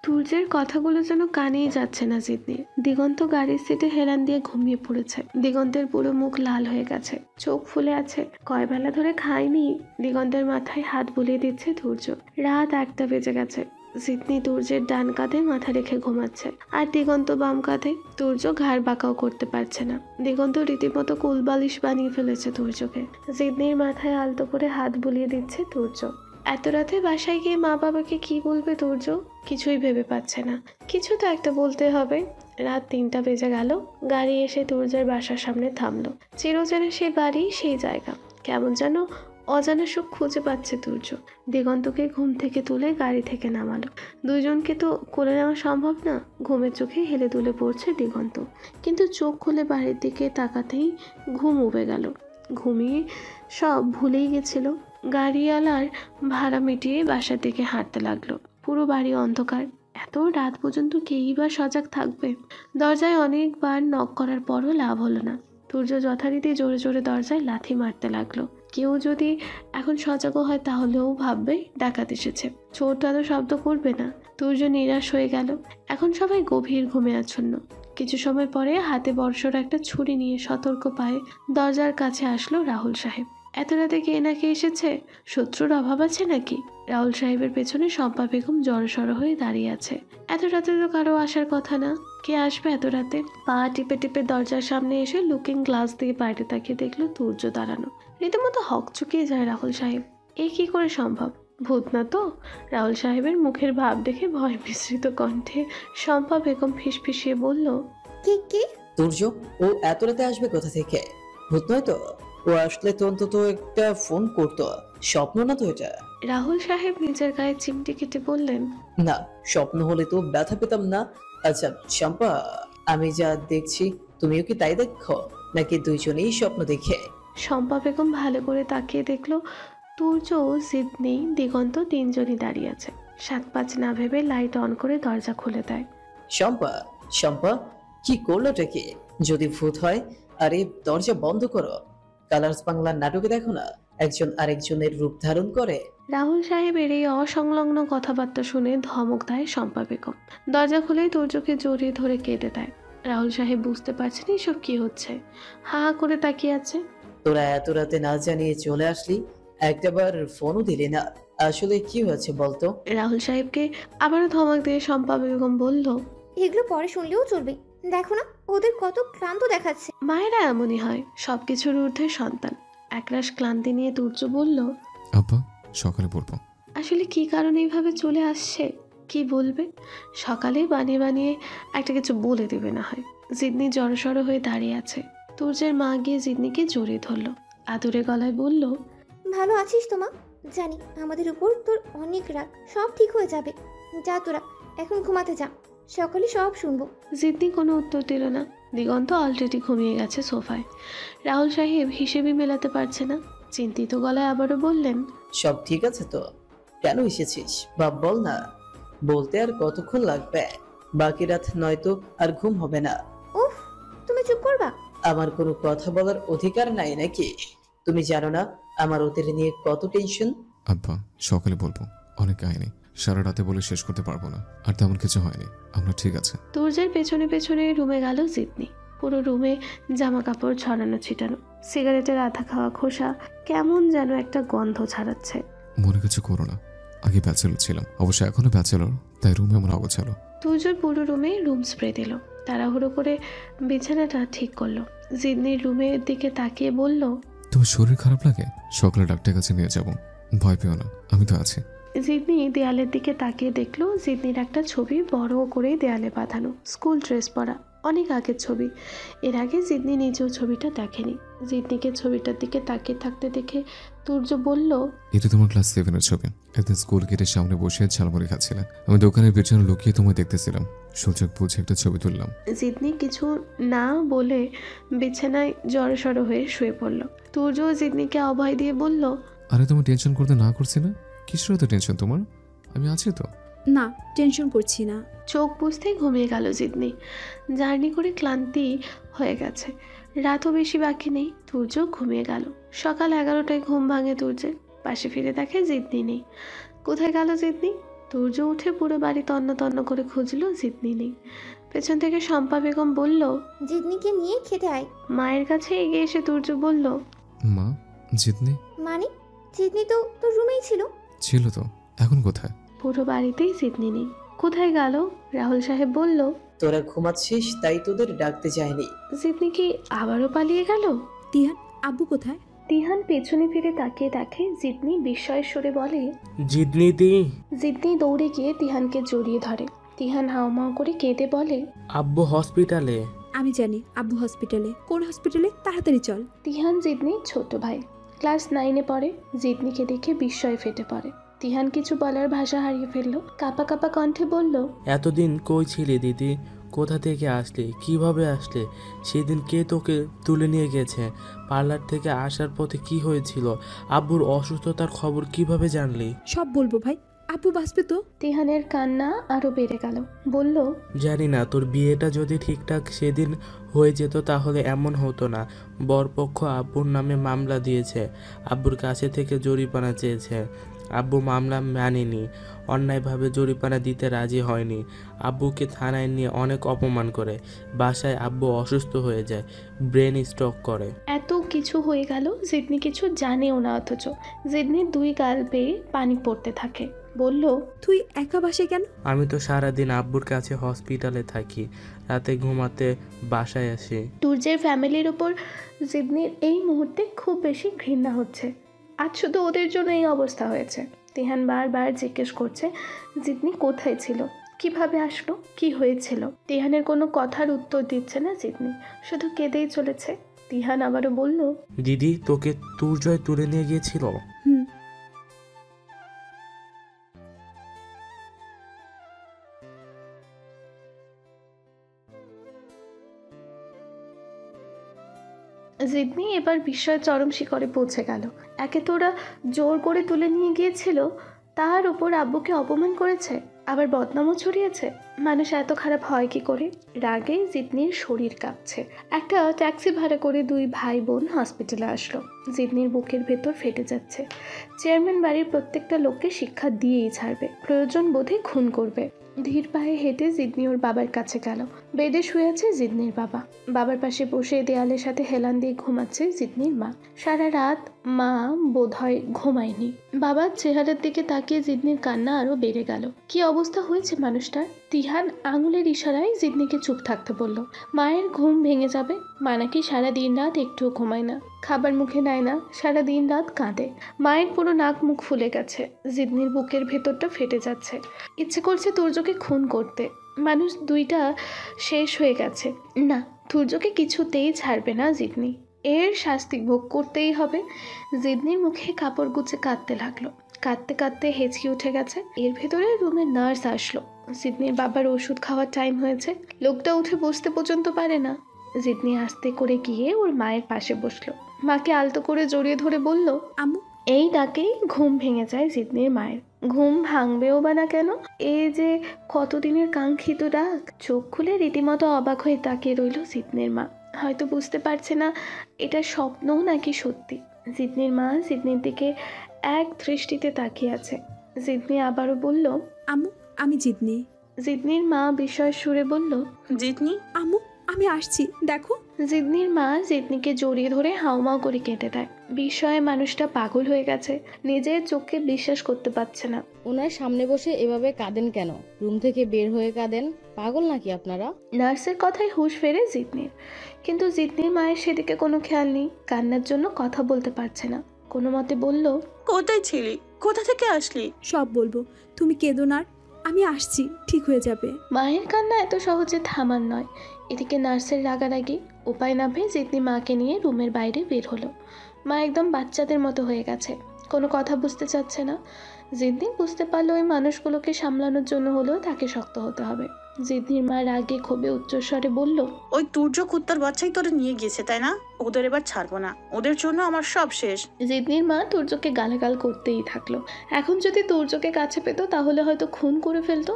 তুর্যের কথাগুলো যেন কানেই যাচ্ছে না জিদনির। দিগন্ত গাড়ির সিটে হেলান দিয়ে ঘুমিয়ে পড়েছে। দিগন্তের পুরো মুখ লাল হয়ে গেছে, চোখ ফুলে আছে। কয় বেলা ধরে খায়নি। দিগন্তের মাথায় হাত বুলিয়ে দিচ্ছে তুর্য। রাত 1টা বেজে গেছে। জিদনি তুর্যের ডান কাঁধে মাথা রেখে ঘুমাচ্ছে, আর দিগন্ত বাম কাঁধে। তুর্য ঘাড় বাঁকাও করতে পারছে না। দিগন্ত রীতিমতো কুলবালিশ বানিয়ে ফেলেছে তুর্যকে। জিদনির মাথায় আলতো করে হাত বুলিয়ে দিচ্ছে তুর্য। এত রাতে বাসায় গিয়ে মা বাবাকে কি বলবে তুর্য? কিছুই ভেবে পাচ্ছে না। কিছু তো একটা বলতে হবে। রাত 3টা বেজে গেল। গাড়ি এসে তুর্যের বাসার সামনে থামলো। চিরচেনা সেই বাড়ি, সেই জায়গা। কেমন যেন অজানা সুখ খুঁজে পাচ্ছে তুর্য। দিগন্তকে ঘুম থেকে তুলে গাড়ি থেকে নামালো। দুইজনকে তো কোলে নেওয়া সম্ভব না। ঘুমের চোখে হেলে দুলে পড়ছে দিগন্ত। কিন্তু চোখ খুলে বাড়ির দিকে তাকাতেই ঘুম উবে গেল। ঘুমিয়ে সব ভুলেই গেছিল। গাড়িওয়ালার ভাড়া মিটিয়ে বাসার দিকে হাঁটতে লাগলো। পুরো বাড়ি অন্ধকার। এত রাত পর্যন্ত কেই বা সজাগ থাকবে? দরজায় অনেকবার নক করার পরও লাভ হলো না। তুর্য যথারীতি জোরে জোরে দরজায় লাথি মারতে লাগলো। কেউ যদি এখন সজাগও হয় তাহলেও ভাববে ডাকাত এসেছে। ছোট্ট শব্দ করবে না। তুর্য নিরাশ হয়ে গেল। এখন সবাই গভীর ঘুমে আচ্ছন্ন। কিছু সময় পরে হাতে বর্ষর একটা ছুরি নিয়ে সতর্ক পায়ে দরজার কাছে আসলো রাহুল সাহেব। এত রাতে কে নাকি এসেছে? শত্রুর অভাব আছে নাকি? রাহুল সাহেবের পেছনে শম্পা বেগম জড়সড় হয়ে দাঁড়িয়ে আছে। এত রাতে তো কারো আসার কথা না। কে আসবে এত রাতে? পা টিপে টিপে দরজার সামনে এসে লুকিং গ্লাস দিয়ে বাইরে তাকিয়ে দেখলো তুর্য দাঁড়ানো। রীতিমতো হকচকিয়ে যায় রাহুল সাহেব। এ কি করে সম্ভব? ভূত না তো? রাহুল সাহেবের মুখের ভাব দেখে ভয় মিশ্রিত কণ্ঠে শম্পা বেগম ফিসফিসিয়ে বলল, কে কে? সূর্য, ও এত রাতে আসবে কোথা থেকে? ভূত নয় তো? ও আসলে তো অন্তত একটা ফোন করতো। স্বপ্ন না তো এটা? রাহুল সাহেব নিজের গায়ে চিমটি কেটে বললেন, না, স্বপ্ন হলে তো ব্যথা পেতাম না। আচ্ছা শম্পা, আমি যা দেখছি তুমিও কি তাই দেখো, নাকি দুইজনেই স্বপ্ন দেখে? শম্পা বেগম ভালো করে তাকিয়ে দেখলো তুর্য, সিডনি, দিগন্ত 3জনই দাঁড়িয়ে আছে। 7-5 না ভেবে লাইট অন করে দরজা খুলে দেয়। শম্পা, শম্পা, কি করলোটা কি? যদি ভূত হয়, আরে দরজা বন্ধ করো। কালার্স বাংলার নাটকে দেখো না, একজন আরেকজনের রূপ ধারণ করে। রাহুল সাহেবের এই অসংলগ্ন কথাবার্তা শুনে ধমক দেয় শম্পা বেগম। দরজা খুলেই তুর্যকে জড়িয়ে ধরে কেঁদে দেয়। রাহুল সাহেব বুঝতে পারছেন এসব কি হচ্ছে। হা হা করে তাকিয়ে আছে। তোরা এত রাতে না জানিয়ে চলে আসলি, একটাবার ফোনও দিলি না। আসলে কি হয়েছে বলতো? রাহুল সাহেবকে আবারও ধমক দিয়ে শম্পা বেগম বলল, এগুলো পরে শুনলেও চলবে। দেখো না ওদের কত ক্লান্ত দেখাচ্ছে। মায়েরা এমনই হয়, সবকিছুর ঊর্ধ্বে সন্তান। একরাশ ক্লান্তি নিয়ে তুর্য বলল, আব্বা, সকালে বলবো। আসলে কি কারণে এইভাবে চলে আসছে? কি বলবে? সকালে বানিয়ে বানিয়ে একটা কিছু বলে দেবে না হয়। জিদনি জড়সড় হয়ে দাঁড়িয়ে আছে। তুর্যের মা গিয়ে জিদনিকে জড়িয়ে ধরলো। আদুরে গলায় বলল, ভালো আছিস তো মা? জানি আমাদের উপর তোর অনেক রাগ, সব ঠিক হয়ে যাবে। যা তোরা এখন ঘুমাতে যা, সকালে সব শুনবো। জিদনি কোনো উত্তর দিল না। দিগন্ত অলরেডি ঘুমিয়ে গেছে সোফায়। রাহুল সাহেব হিসেবে মেলাতে পারছে না। চিন্তিত গলায় আবারও বললেন, সব ঠিক আছে তো? কেন এসেছিস বাপ, বল না। বলতে আর কতক্ষণ লাগবে? বাকি রাত নয়তো আর ঘুম হবে না। উফ, তুমি চুপ করবা? আমার কোনো কথা বলার অধিকার নাই নাকি? তুমি জানো না আমার ওদের নিয়ে কত টেনশন? আব্বা, সকালে বলবো, অনেক কাহিনী। সারা রাতে বলে শেষ করতে পারবো না। আর তেমন কিছু হয়নি, আমরা ঠিক আছে। তুর্যের পেছনে পেছনে রুমে গেল জিতনি। পুরো রুমে জামা কাপড় ছড়ানো ছিটানো, সিগারেটের আধা খাওয়া খোসা কেমন যেন একটা গন্ধ ছাড়াচ্ছে। মনে কিছু করো না, আগে ব্যাচেলর ছিলাম, অবশ্য এখনো ব্যাচেলর, তাই রুমে আমার অগোছালো। তুর্যর পুরো রুমে রুম স্প্রে দিল, তাড়াহুড়ো করে বিছানাটা ঠিক করলো। জিতনির রুমের দিকে তাকিয়ে বলল, তোমার শরীর খারাপ লাগে? সকালে ডাক্তারের কাছে নিয়ে যাব, ভয় পেও না, আমি তো আছি। জিতনি দেয়ালের দিকে তাকিয়ে দেখলো জিতনির একটা ছবি বড় করে দেয়ালে বাঁধানো, স্কুল ড্রেস পরা, অনেক আগের ছবি। এর আগে জিতনি নিজেও ছবিটা দেখেনি। জিতনিকে ছবিটার দিকে তাকিয়ে থাকতে দেখে তুর্য বলল, এটা তোমার ক্লাস 7-এর ছবি। একদিন স্কুল গেটের সামনে বসে ঝালমুড়ি খাচ্ছিলে, আমি দোকানের পেছনে লুকিয়ে তোমায় দেখতেছিলাম, সুযোগ বুঝে একটা ছবি তুললাম। জিতনি কিছু না বলে বিছানায় জড়সড় হয়ে শুয়ে পড়ল। তুর্য জিতনিকে অভয় দিয়ে বলল, আরে তোমার টেনশন করতে না করছি না, কিসের তো টেনশন তোমার, আমি আছি তো। না, টেনশন করছি না। চোখ বুঝতেই ঘুমিয়ে গেল জিতনি। জার্নি করে ক্লান্তি হয়ে গেছে, রাতও বেশি বাকি নেই। তুর্য ঘুমিয়ে গেল। সকাল 11টায় ঘুম ভাঙে তুর্যের। পাশে ফিরে দেখে জিতনি নেই। কোথায় গেল জিতনি? তুর্য উঠে পুরো বাড়ি তন্ন তন্ন করে খুঁজলো, জিতনি নেই। পেছন থেকে শম্পা বেগম বলল, জিতনিকে নিয়ে খেতে আয়। মায়ের কাছে এগিয়ে এসে তুর্য বলল, মা, জিতনি? মানে জিতনি তো তোর রুমেই ছিল। ছিল তো, এখন কোথায়? পুরো বাড়িতেই জিতনি নেই। কোথায় গেল? রাহুল সাহেব বলল, তোরা ঘুমাচ্ছিস তাই তোদের ডাকতে যায়নি। জিতনি কি আবারও পালিয়ে গেল? তিহান, আব্বু কোথায়? তিহান পেছনে ফিরে তাকিয়ে দেখে জিতনি বিস্ময়ের সুরে বলে, জিতনিদি। জিতনি দৌড়ে গিয়ে তিহানকে জড়িয়ে ধরে। তিহান হাউমাউ করে কেঁদে বলে, আব্বু হসপিটালে। আমি জানি আব্বু হসপিটালে। কোন হসপিটালে? তাড়াতাড়ি চল। তিহান জিতনির ছোট ভাই, ক্লাস 9-এ পড়ে। জিতনিকে দেখে বিস্ময়ে ফেটে পড়ে। তিহান কিছু বলার ভাষা হারিয়ে ফেললো, কাঁপা কাঁপা কণ্ঠে বলল, এতদিন কই ছিলি দিদি? কোথা থেকে আসলি? কিভাবে আসলে? সেদিন কে তোকে তুলে নিয়ে গেছে? পার্লার থেকে আসার পথে কি হয়েছিল? আব্বুর অসুস্থতার খবর কিভাবে জানলি? সব বলবো ভাই, আব্বু বাঁচবে তো? তিহানের কান্না আরো বেড়ে গেল। বলল, জানি না, তোর বিয়েটা যদি ঠিকঠাক সেদিন হয়ে যেত তাহলে এমন হতো না। বরপক্ষ আব্বুর নামে মামলা দিয়েছে, আব্বুর কাছে থেকে জরিমানা চেয়েছে। আব্বু মামলা মানেনি, অন্যায়ভাবে জরিমানা দিতে রাজি হয়নি। আব্বুকে থানায় নিয়ে অনেক অপমান করে। বাসায় আব্বু অসুস্থ হয়ে যায়, ব্রেন স্ট্রোক করে। এত কিছু হয়ে গেল, জিতনি কিছু জানেও না। অথচ জিতনির 2 গাল বেয়ে পানি পড়তে থাকে। বলল, তুই একা বাসে কেন? আমি তো সারাদিন আব্বুর কাছে হসপিটালে থাকি, রাতে ঘুমাতে বাসায় আসি। তুর্যের ফ্যামিলির ওপর জিতনির এই মুহূর্তে খুব বেশি ঘৃণা হচ্ছে। আজ শুধু ওদের জন্য এই অবস্থা হয়েছে। তিহান বারবার জিজ্ঞেস করছে জিতনি কোথায় ছিল, কিভাবে আসলো, কি হয়েছিল। তিহানের কোনো কথার উত্তর দিচ্ছে না জিতনি, শুধু কেঁদেই চলেছে। তিহান আবারও বলল, দিদি, তোকে তুর্জয় তুলে নিয়ে গিয়েছিল? হুম। জিতনি এবার বিস্ময়ের চরম শিখরে পৌঁছে গেল। একে তো ওরা জোর করে তুলে নিয়ে গিয়েছিল, তার উপর আব্বুকে অপমান করেছে, আবার বদনামও ছড়িয়েছে। মানুষ এত খারাপ হয় কি করে? রাগে জিতনির শরীর কাঁপছে। একটা ট্যাক্সি ভাড়া করে 2 ভাই বোন হসপিটালে আসলো। জিতনির বুকের ভেতর ফেটে যাচ্ছে। চেয়ারম্যান বাড়ির প্রত্যেকটা লোককে শিক্ষা দিয়েই ছাড়বে, প্রয়োজন বোধে খুন করবে। ধীর পায়ে হেঁটে জিতনি ওর বাবার কাছে গেল। বেডে শুয়ে আছে জিতনির বাবা। বাবার পাশে বসে দেয়ালের সাথে হেলান দিয়ে ঘুমাচ্ছে জিতনির মা। সারা রাত মা বোধহয় ঘুমায়নি। বাবার চেহারার দিকে তাকিয়ে জিতনির কান্না আরো বেড়ে গেল। কি অবস্থা হয়েছে মানুষটার? তিহান আঙুলের ইশারায় জিতনিকে চুপ থাকতে বলল। মায়ের ঘুম ভেঙে যাবে। মা নাকি সারা দিন রাত একটুও ঘুমায় না, খাবার মুখে নেয় না, সারা দিন রাত কাঁদে। মায়ের পুরো নাক মুখ ফুলে গেছে। জিতনির বুকের ভেতরটা ফেটে যাচ্ছে। ইচ্ছে করছে তুর্যকে খুন করতে। মানুষ 2টা শেষ হয়ে গেছে। না, তুর্যকে কিছুতেই ছাড়বে না জিতনি। এর শাস্তি ভোগ করতেই হবে। জিতনির মুখে কাপড় গুছে কাঁদতে লাগলো। কাঁদতে কাঁদতে হেঁচকি উঠে গেছে। এর ভেতরে রুমের নার্স আসলো। জিতনির বাবার ওষুধ খাওয়ার টাইম হয়েছে। লোকটা উঠে বসতে পর্যন্ত পারে না। জিতনি আস্তে করে গিয়ে ওর মায়ের পাশে বসলো। মাকে আলতো করে জড়িয়ে ধরে বলল, আম্মু। এই ডাকেই ঘুম ভেঙে যায় জিতনির মায়ের। ঘুম ভাঙবেও বা না কেন? এই যে কতদিনের কাঙ্ক্ষিত ডাক। চোখ খুলে রীতিমতো অবাক হয়ে তাকিয়ে রইল জিতনির মা। হয়তো বুঝতে পারছে না এটা স্বপ্ন নাকি সত্যি। জিতনির মা জিতনির দিকে এক দৃষ্টিতে তাকিয়ে আছে। জিদনি আবারও বলল, আম্মু আমি জিতনি। জিদনির মা বিস্ময়ের সুরে বলল, জিতনি? আম্মু আমি আসছি দেখো। জিদনির মা জিদনিকে জড়িয়ে ধরে হাউমাউ করে কেঁদে দেয়। বিস্ময়ে মানুষটা পাগল হয়ে গেছে, নিজের চোখকে বিশ্বাস করতে পারছে না। ওনার সামনে বসে এভাবে কাঁদেন কেন? রুম থেকে বের হয়ে কাঁদেন? পাগল নাকি আপনারা? নার্সের কথায় হুঁশ ফেরে জিদনির, কিন্তু জিদনির মায়ের সেদিকে কোনো খেয়াল নেই। কান্নার জন্য কথা বলতে পারছে না। কোনো মতে বলল, কোথায় ছিলি? কোথা থেকে আসলি? সব বলবো, তুমি কেঁদো না, আমি আসছি, ঠিক হয়ে যাবে। মায়ের কান্না এত সহজে থামার নয়। এদিকে নার্সের রাগারাগি। উপায় না পেয়ে জিদনি মাকে নিয়ে রুমের বাইরে বের হলো। মা একদম বাচ্চাদের মতো হয়ে গেছে, কোনো কথা বুঝতে চাচ্ছে না। জিদনি বুঝতে পারলো ওই মানুষগুলোকে সামলানোর জন্য হলেও তাকে শক্ত হতে হবে। জিদনির মা রাগে ক্ষোভে উচ্চস্বরে বলল, ওই তুর্য কুত্তার বাচ্চাই তোরে নিয়ে গিয়েছে তাই না? ওদের এবার ছাড়বো না, ওদের জন্য আমার সব শেষ। জিদনির মা তুর্যকে গালাগাল করতেই থাকলো। এখন যদি তুর্যকে কাছে পেত তাহলে হয়তো খুন করে ফেলতো।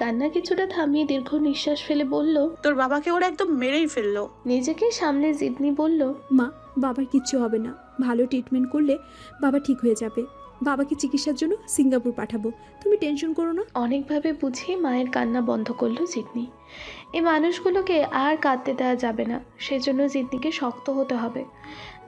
কান্না কিছুটা থামিয়ে দীর্ঘ নিঃশ্বাস ফেলে বলল, তোর বাবাকে ওরা একদম মেরেই ফেললো। নিজেকে সামনে জিদনি বলল, মা বাবার কিচ্ছু হবে না, ভালো ট্রিটমেন্ট করলে বাবা ঠিক হয়ে যাবে। বাবাকে চিকিৎসার জন্য সিঙ্গাপুর পাঠাবো, তুমি টেনশন করো না। অনেকভাবে বুঝিয়ে মায়ের কান্না বন্ধ করলো জিদনি। এই মানুষগুলোকে আর কাঁদতে দেওয়া যাবে না, সেজন্য জিদনিকে শক্ত হতে হবে।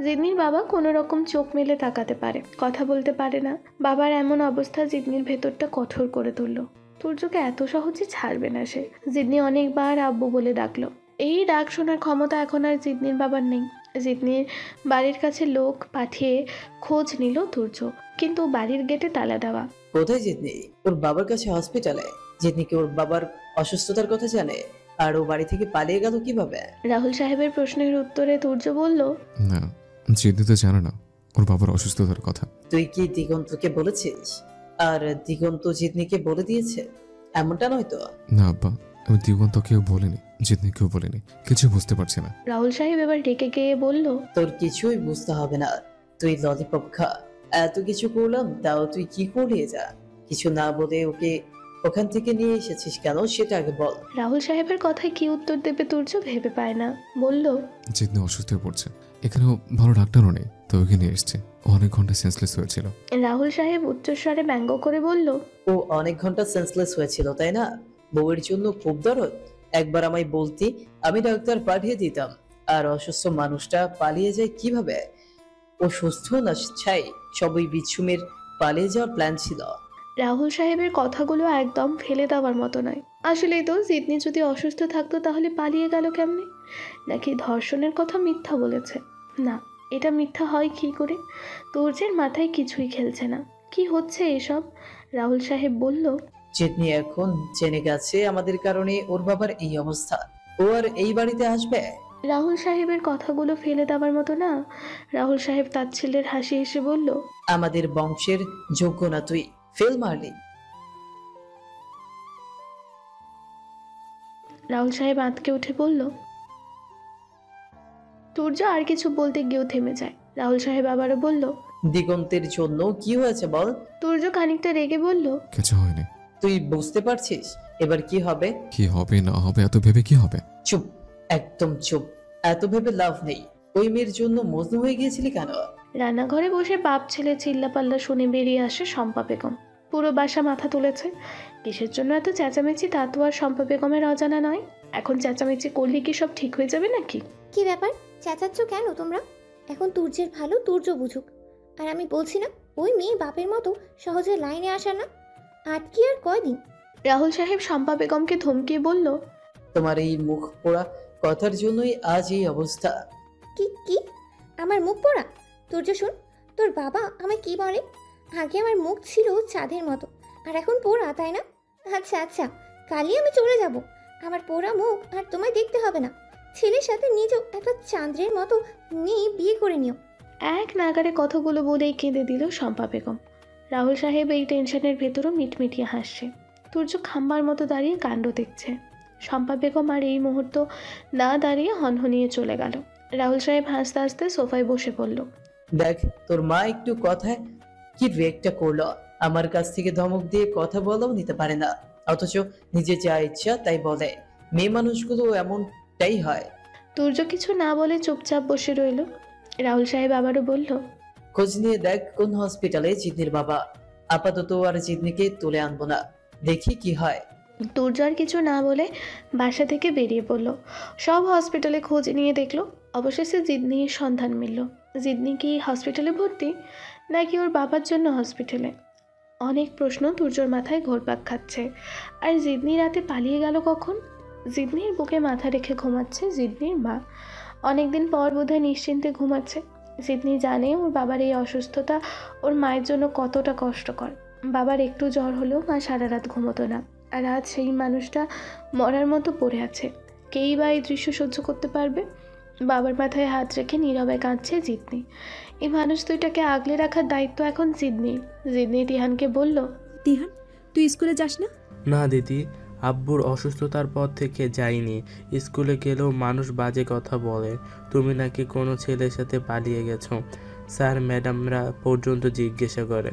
জিদনির বাবা কোনো রকম চোখ মেলে তাকাতে পারে, কথা বলতে পারে না। বাবার এমন অবস্থা জিদনির ভেতরটা কঠোর করে তুলল। তুর্যকে এত সহজে ছাড়বে না সে। জিদনি অনেকবার আব্বু বলে ডাকলো। এই ডাক শোনার ক্ষমতা এখন আর জিদনির বাবার নেই। জিদনির বাড়ির কাছে লোক পাঠিয়ে খোঁজ নিল তুর্য, কিন্তু বাড়ির গেটে তালা দেওয়া। কোথায় জিতনি? ওর বাবার কাছে হসপিটালে। জিতনি কি ওর বাবার অসুস্থতার কথা জানে? আর ও বাড়ি থেকে পালিয়ে গেল কিভাবে? রাহুল সাহেবের প্রশ্নের উত্তরে তুর্য বলল, না, জিদ্দি তো জানে না ওর বাবার অসুস্থতার কথা। তুই কি দিগন্তকে বলেছিস? আর দিগন্ত জিতনিকে বলে দিয়েছে? এমনটা নয় তো? না আব্বা, আমি দিগন্তকেও বলিনি, জিতনিকেও বলিনি, কিছু বুঝতে পারছি না। রাহুল সাহেব এবার ডেকে গিয়ে বলল, তোর কিছুই বুঝতে হবে না, তুই ললিপপ খা। এত কিছু করলাম তাও তুই কি করলিয়ে যা। কিছু না বলে ওকে ওখান থেকে নিয়ে এসেছিস কেন সেটা আগে বল। রাহুল সাহেবের কথায় কি উত্তর দেবে তুর্য ভেবে পায় না। বলল, জিতনি অসুস্থ হয়ে পড়ছে, এখানেও ভালো ডাক্তারও নেই, তো ওকে নিয়ে এসছে। ও অনেক ঘন্টা সেন্সলেস হয়েছিল। রাহুল সাহেব উচ্চস্বরে ব্যঙ্গ করে বলল, ও অনেক ঘন্টা সেন্সলেস হয়েছিল তাই না? বউয়ের জন্য খুব দরদ। একবার আমায় বলতি, আমি ডাক্তার পাঠিয়ে দিতাম। আর অসুস্থ মানুষটা পালিয়ে যায় কিভাবে? ও সুস্থ না ছাই? সবই বিচ্ছুমের পালিয়ে যাওয়ার প্ল্যান ছিল। রাহুল সাহেবের কথাগুলো একদম ফেলে দেওয়ার মতো নয়। আসলেই তো জিদনি যদি অসুস্থ থাকতো তাহলে পালিয়ে গেল কেমনে? নাকি ধর্ষণের কথা মিথ্যা বলেছে? না, এটা মিথ্যা হয় কি করে? তুর্যের মাথায় কিছুই খেলছে না। কি হচ্ছে এসব? রাহুল সাহেব বলল, জিতনি এখন জেনে গেছে আমাদের কারণে ওর বাবার এই অবস্থা। ও আর এই বাড়িতে আসবে? রাহুল সাহেবের কথাগুলো ফেলে দেওয়ার মতো না। রাহুল সাহেব তাচ্ছিল্যের হাসি হেসে বলল, আমাদের বংশের যোগ্য না তুই, ফেল মারলি। রাহুল সাহেব আঁতকে উঠে বলল। তুর্য আর কিছু বলতে গিয়েও থেমে যায়। রাহুল সাহেব আবারও বলল, দিগন্তের জন্য কি হয়েছে বল। তুর্য খানিকটা রেগে বলল, কিছু হয়নি। তুই বুঝতে পারছিস এবার কি হবে? কি হবে না হবে এত ভেবে কি হবে? চুপ, একদম চুপ। এত ভেবে লাভ নেই। ওই মেয়ের জন্য মজনু হয়ে গিয়েছিলি কেন? রান্নাঘরে বসে বাপ ছেলে চিল্লাপাল্লা শুনে বেরিয়ে আসে শম্পা বেগম। পুরো বাসা মাথা তুলেছে। কিসের জন্য এত চেঁচামেচি তা তো আর শম্পা বেগমের অজানা নয়। এখন চেঁচামেচি করলে কি সব ঠিক হয়ে যাবে নাকি? কি ব্যাপার, চেঁচাচ্ছ কেন তোমরা? এখন তুর্যের ভালো তুর্য বুঝুক। আর আমি বলছি না ওই মেয়ে বাপের মতো সহজে লাইনে আসা না। আটকি আর কয়দিন? রাহুল সাহেব শম্পা বেগমকে ধমকিয়ে বলল, তোমার এই মুখ পোড়া কথার জন্যই আজ এই অবস্থা। কি কি আমার মুখ পোড়া? তুর্য শুন, তোর বাবা আমায় কি বলে? আগে আমার মুখ ছিল চাঁদের মতো, আর এখন পোড়া, তাই না? আচ্ছা আচ্ছা, কালই আমি চলে যাব। আমার পোড়া মুখ আর তোমায় দেখতে হবে না। ছেলের সাথে নিজেও একটা চাঁদের মতো নিয়ে বিয়ে করে নিও। এক নাগারে কথাগুলো বলেই কেঁদে দিল শম্পা বেগম। রাহুল সাহেব এই টেনশনের ভেতরও মিটমিটিয়ে হাসছে। তুর্য খাম্বার মতো দাঁড়িয়ে কাণ্ড দেখছে। শম্পা বেগম আর এই মুহূর্ত না দাঁড়িয়ে হনহনিয়ে চলে গেল। রাহুল সাহেব হাসতে হাসতে সোফায় বসে পড়ল। দেখ তোর মা একটু কথায় কি রেকটা করলো। আমার কাছ থেকে ধমক দিয়ে কথা বলাও নিতে পারে না, অথচ নিজে যা ইচ্ছা তাই বলে। মেয়ে মানুষগুলো এমনটাই হয়। তুর্য কিছু না বলে চুপচাপ বসে রইল। রাহুল সাহেব আবারও বলল, খোঁজ নিয়ে দেখ কোন হসপিটালে জিতনির বাবা আপাতত আর জিতনিকে তুলে আনবো না, দেখি কি হয়। তুর্য আর কিছু না বলে বাসা থেকে বেরিয়ে পড়ল। সব হসপিটালে খোঁজ নিয়ে দেখলো, অবশেষে জিদনির সন্ধান মিলল। জিদনি কি হসপিটালে ভর্তি, নাকি ওর বাবার জন্য হসপিটালে? অনেক প্রশ্ন তুর্যর মাথায় ঘোরপাক খাচ্ছে। আর জিদনি রাতে পালিয়ে গেল কখন? জিদনির বুকে মাথা রেখে ঘুমাচ্ছে জিদনির মা। অনেকদিন পর বোধহয় নিশ্চিন্তে ঘুমাচ্ছে। জিদনি জানে ওর বাবার এই অসুস্থতা ওর মায়ের জন্য কতটা কষ্টকর। বাবার একটু জ্বর হলেও মা সারা রাত ঘুমোতো না, আর আজ সেই মানুষটা মরার মতো পড়ে আছে। কেই বা এই দৃশ্য সহ্য করতে পারবে? বাবার মাথায় হাত রেখে নীরবে কাঁদছে জিদনি। এই মানুষ দুইটাকে আগলে রাখার দায়িত্ব এখন জিদনির। জিদনি তিহানকে বলল, তিহান, তুই স্কুলে যাস না? না দিদি, আব্বুর অসুস্থতার পর থেকে যাইনি। স্কুলে গেলেও মানুষ বাজে কথা বলে, তুমি নাকি কোনো ছেলের সাথে পালিয়ে গেছো। স্যার ম্যাডামরা পর্যন্ত জিজ্ঞাসা করে।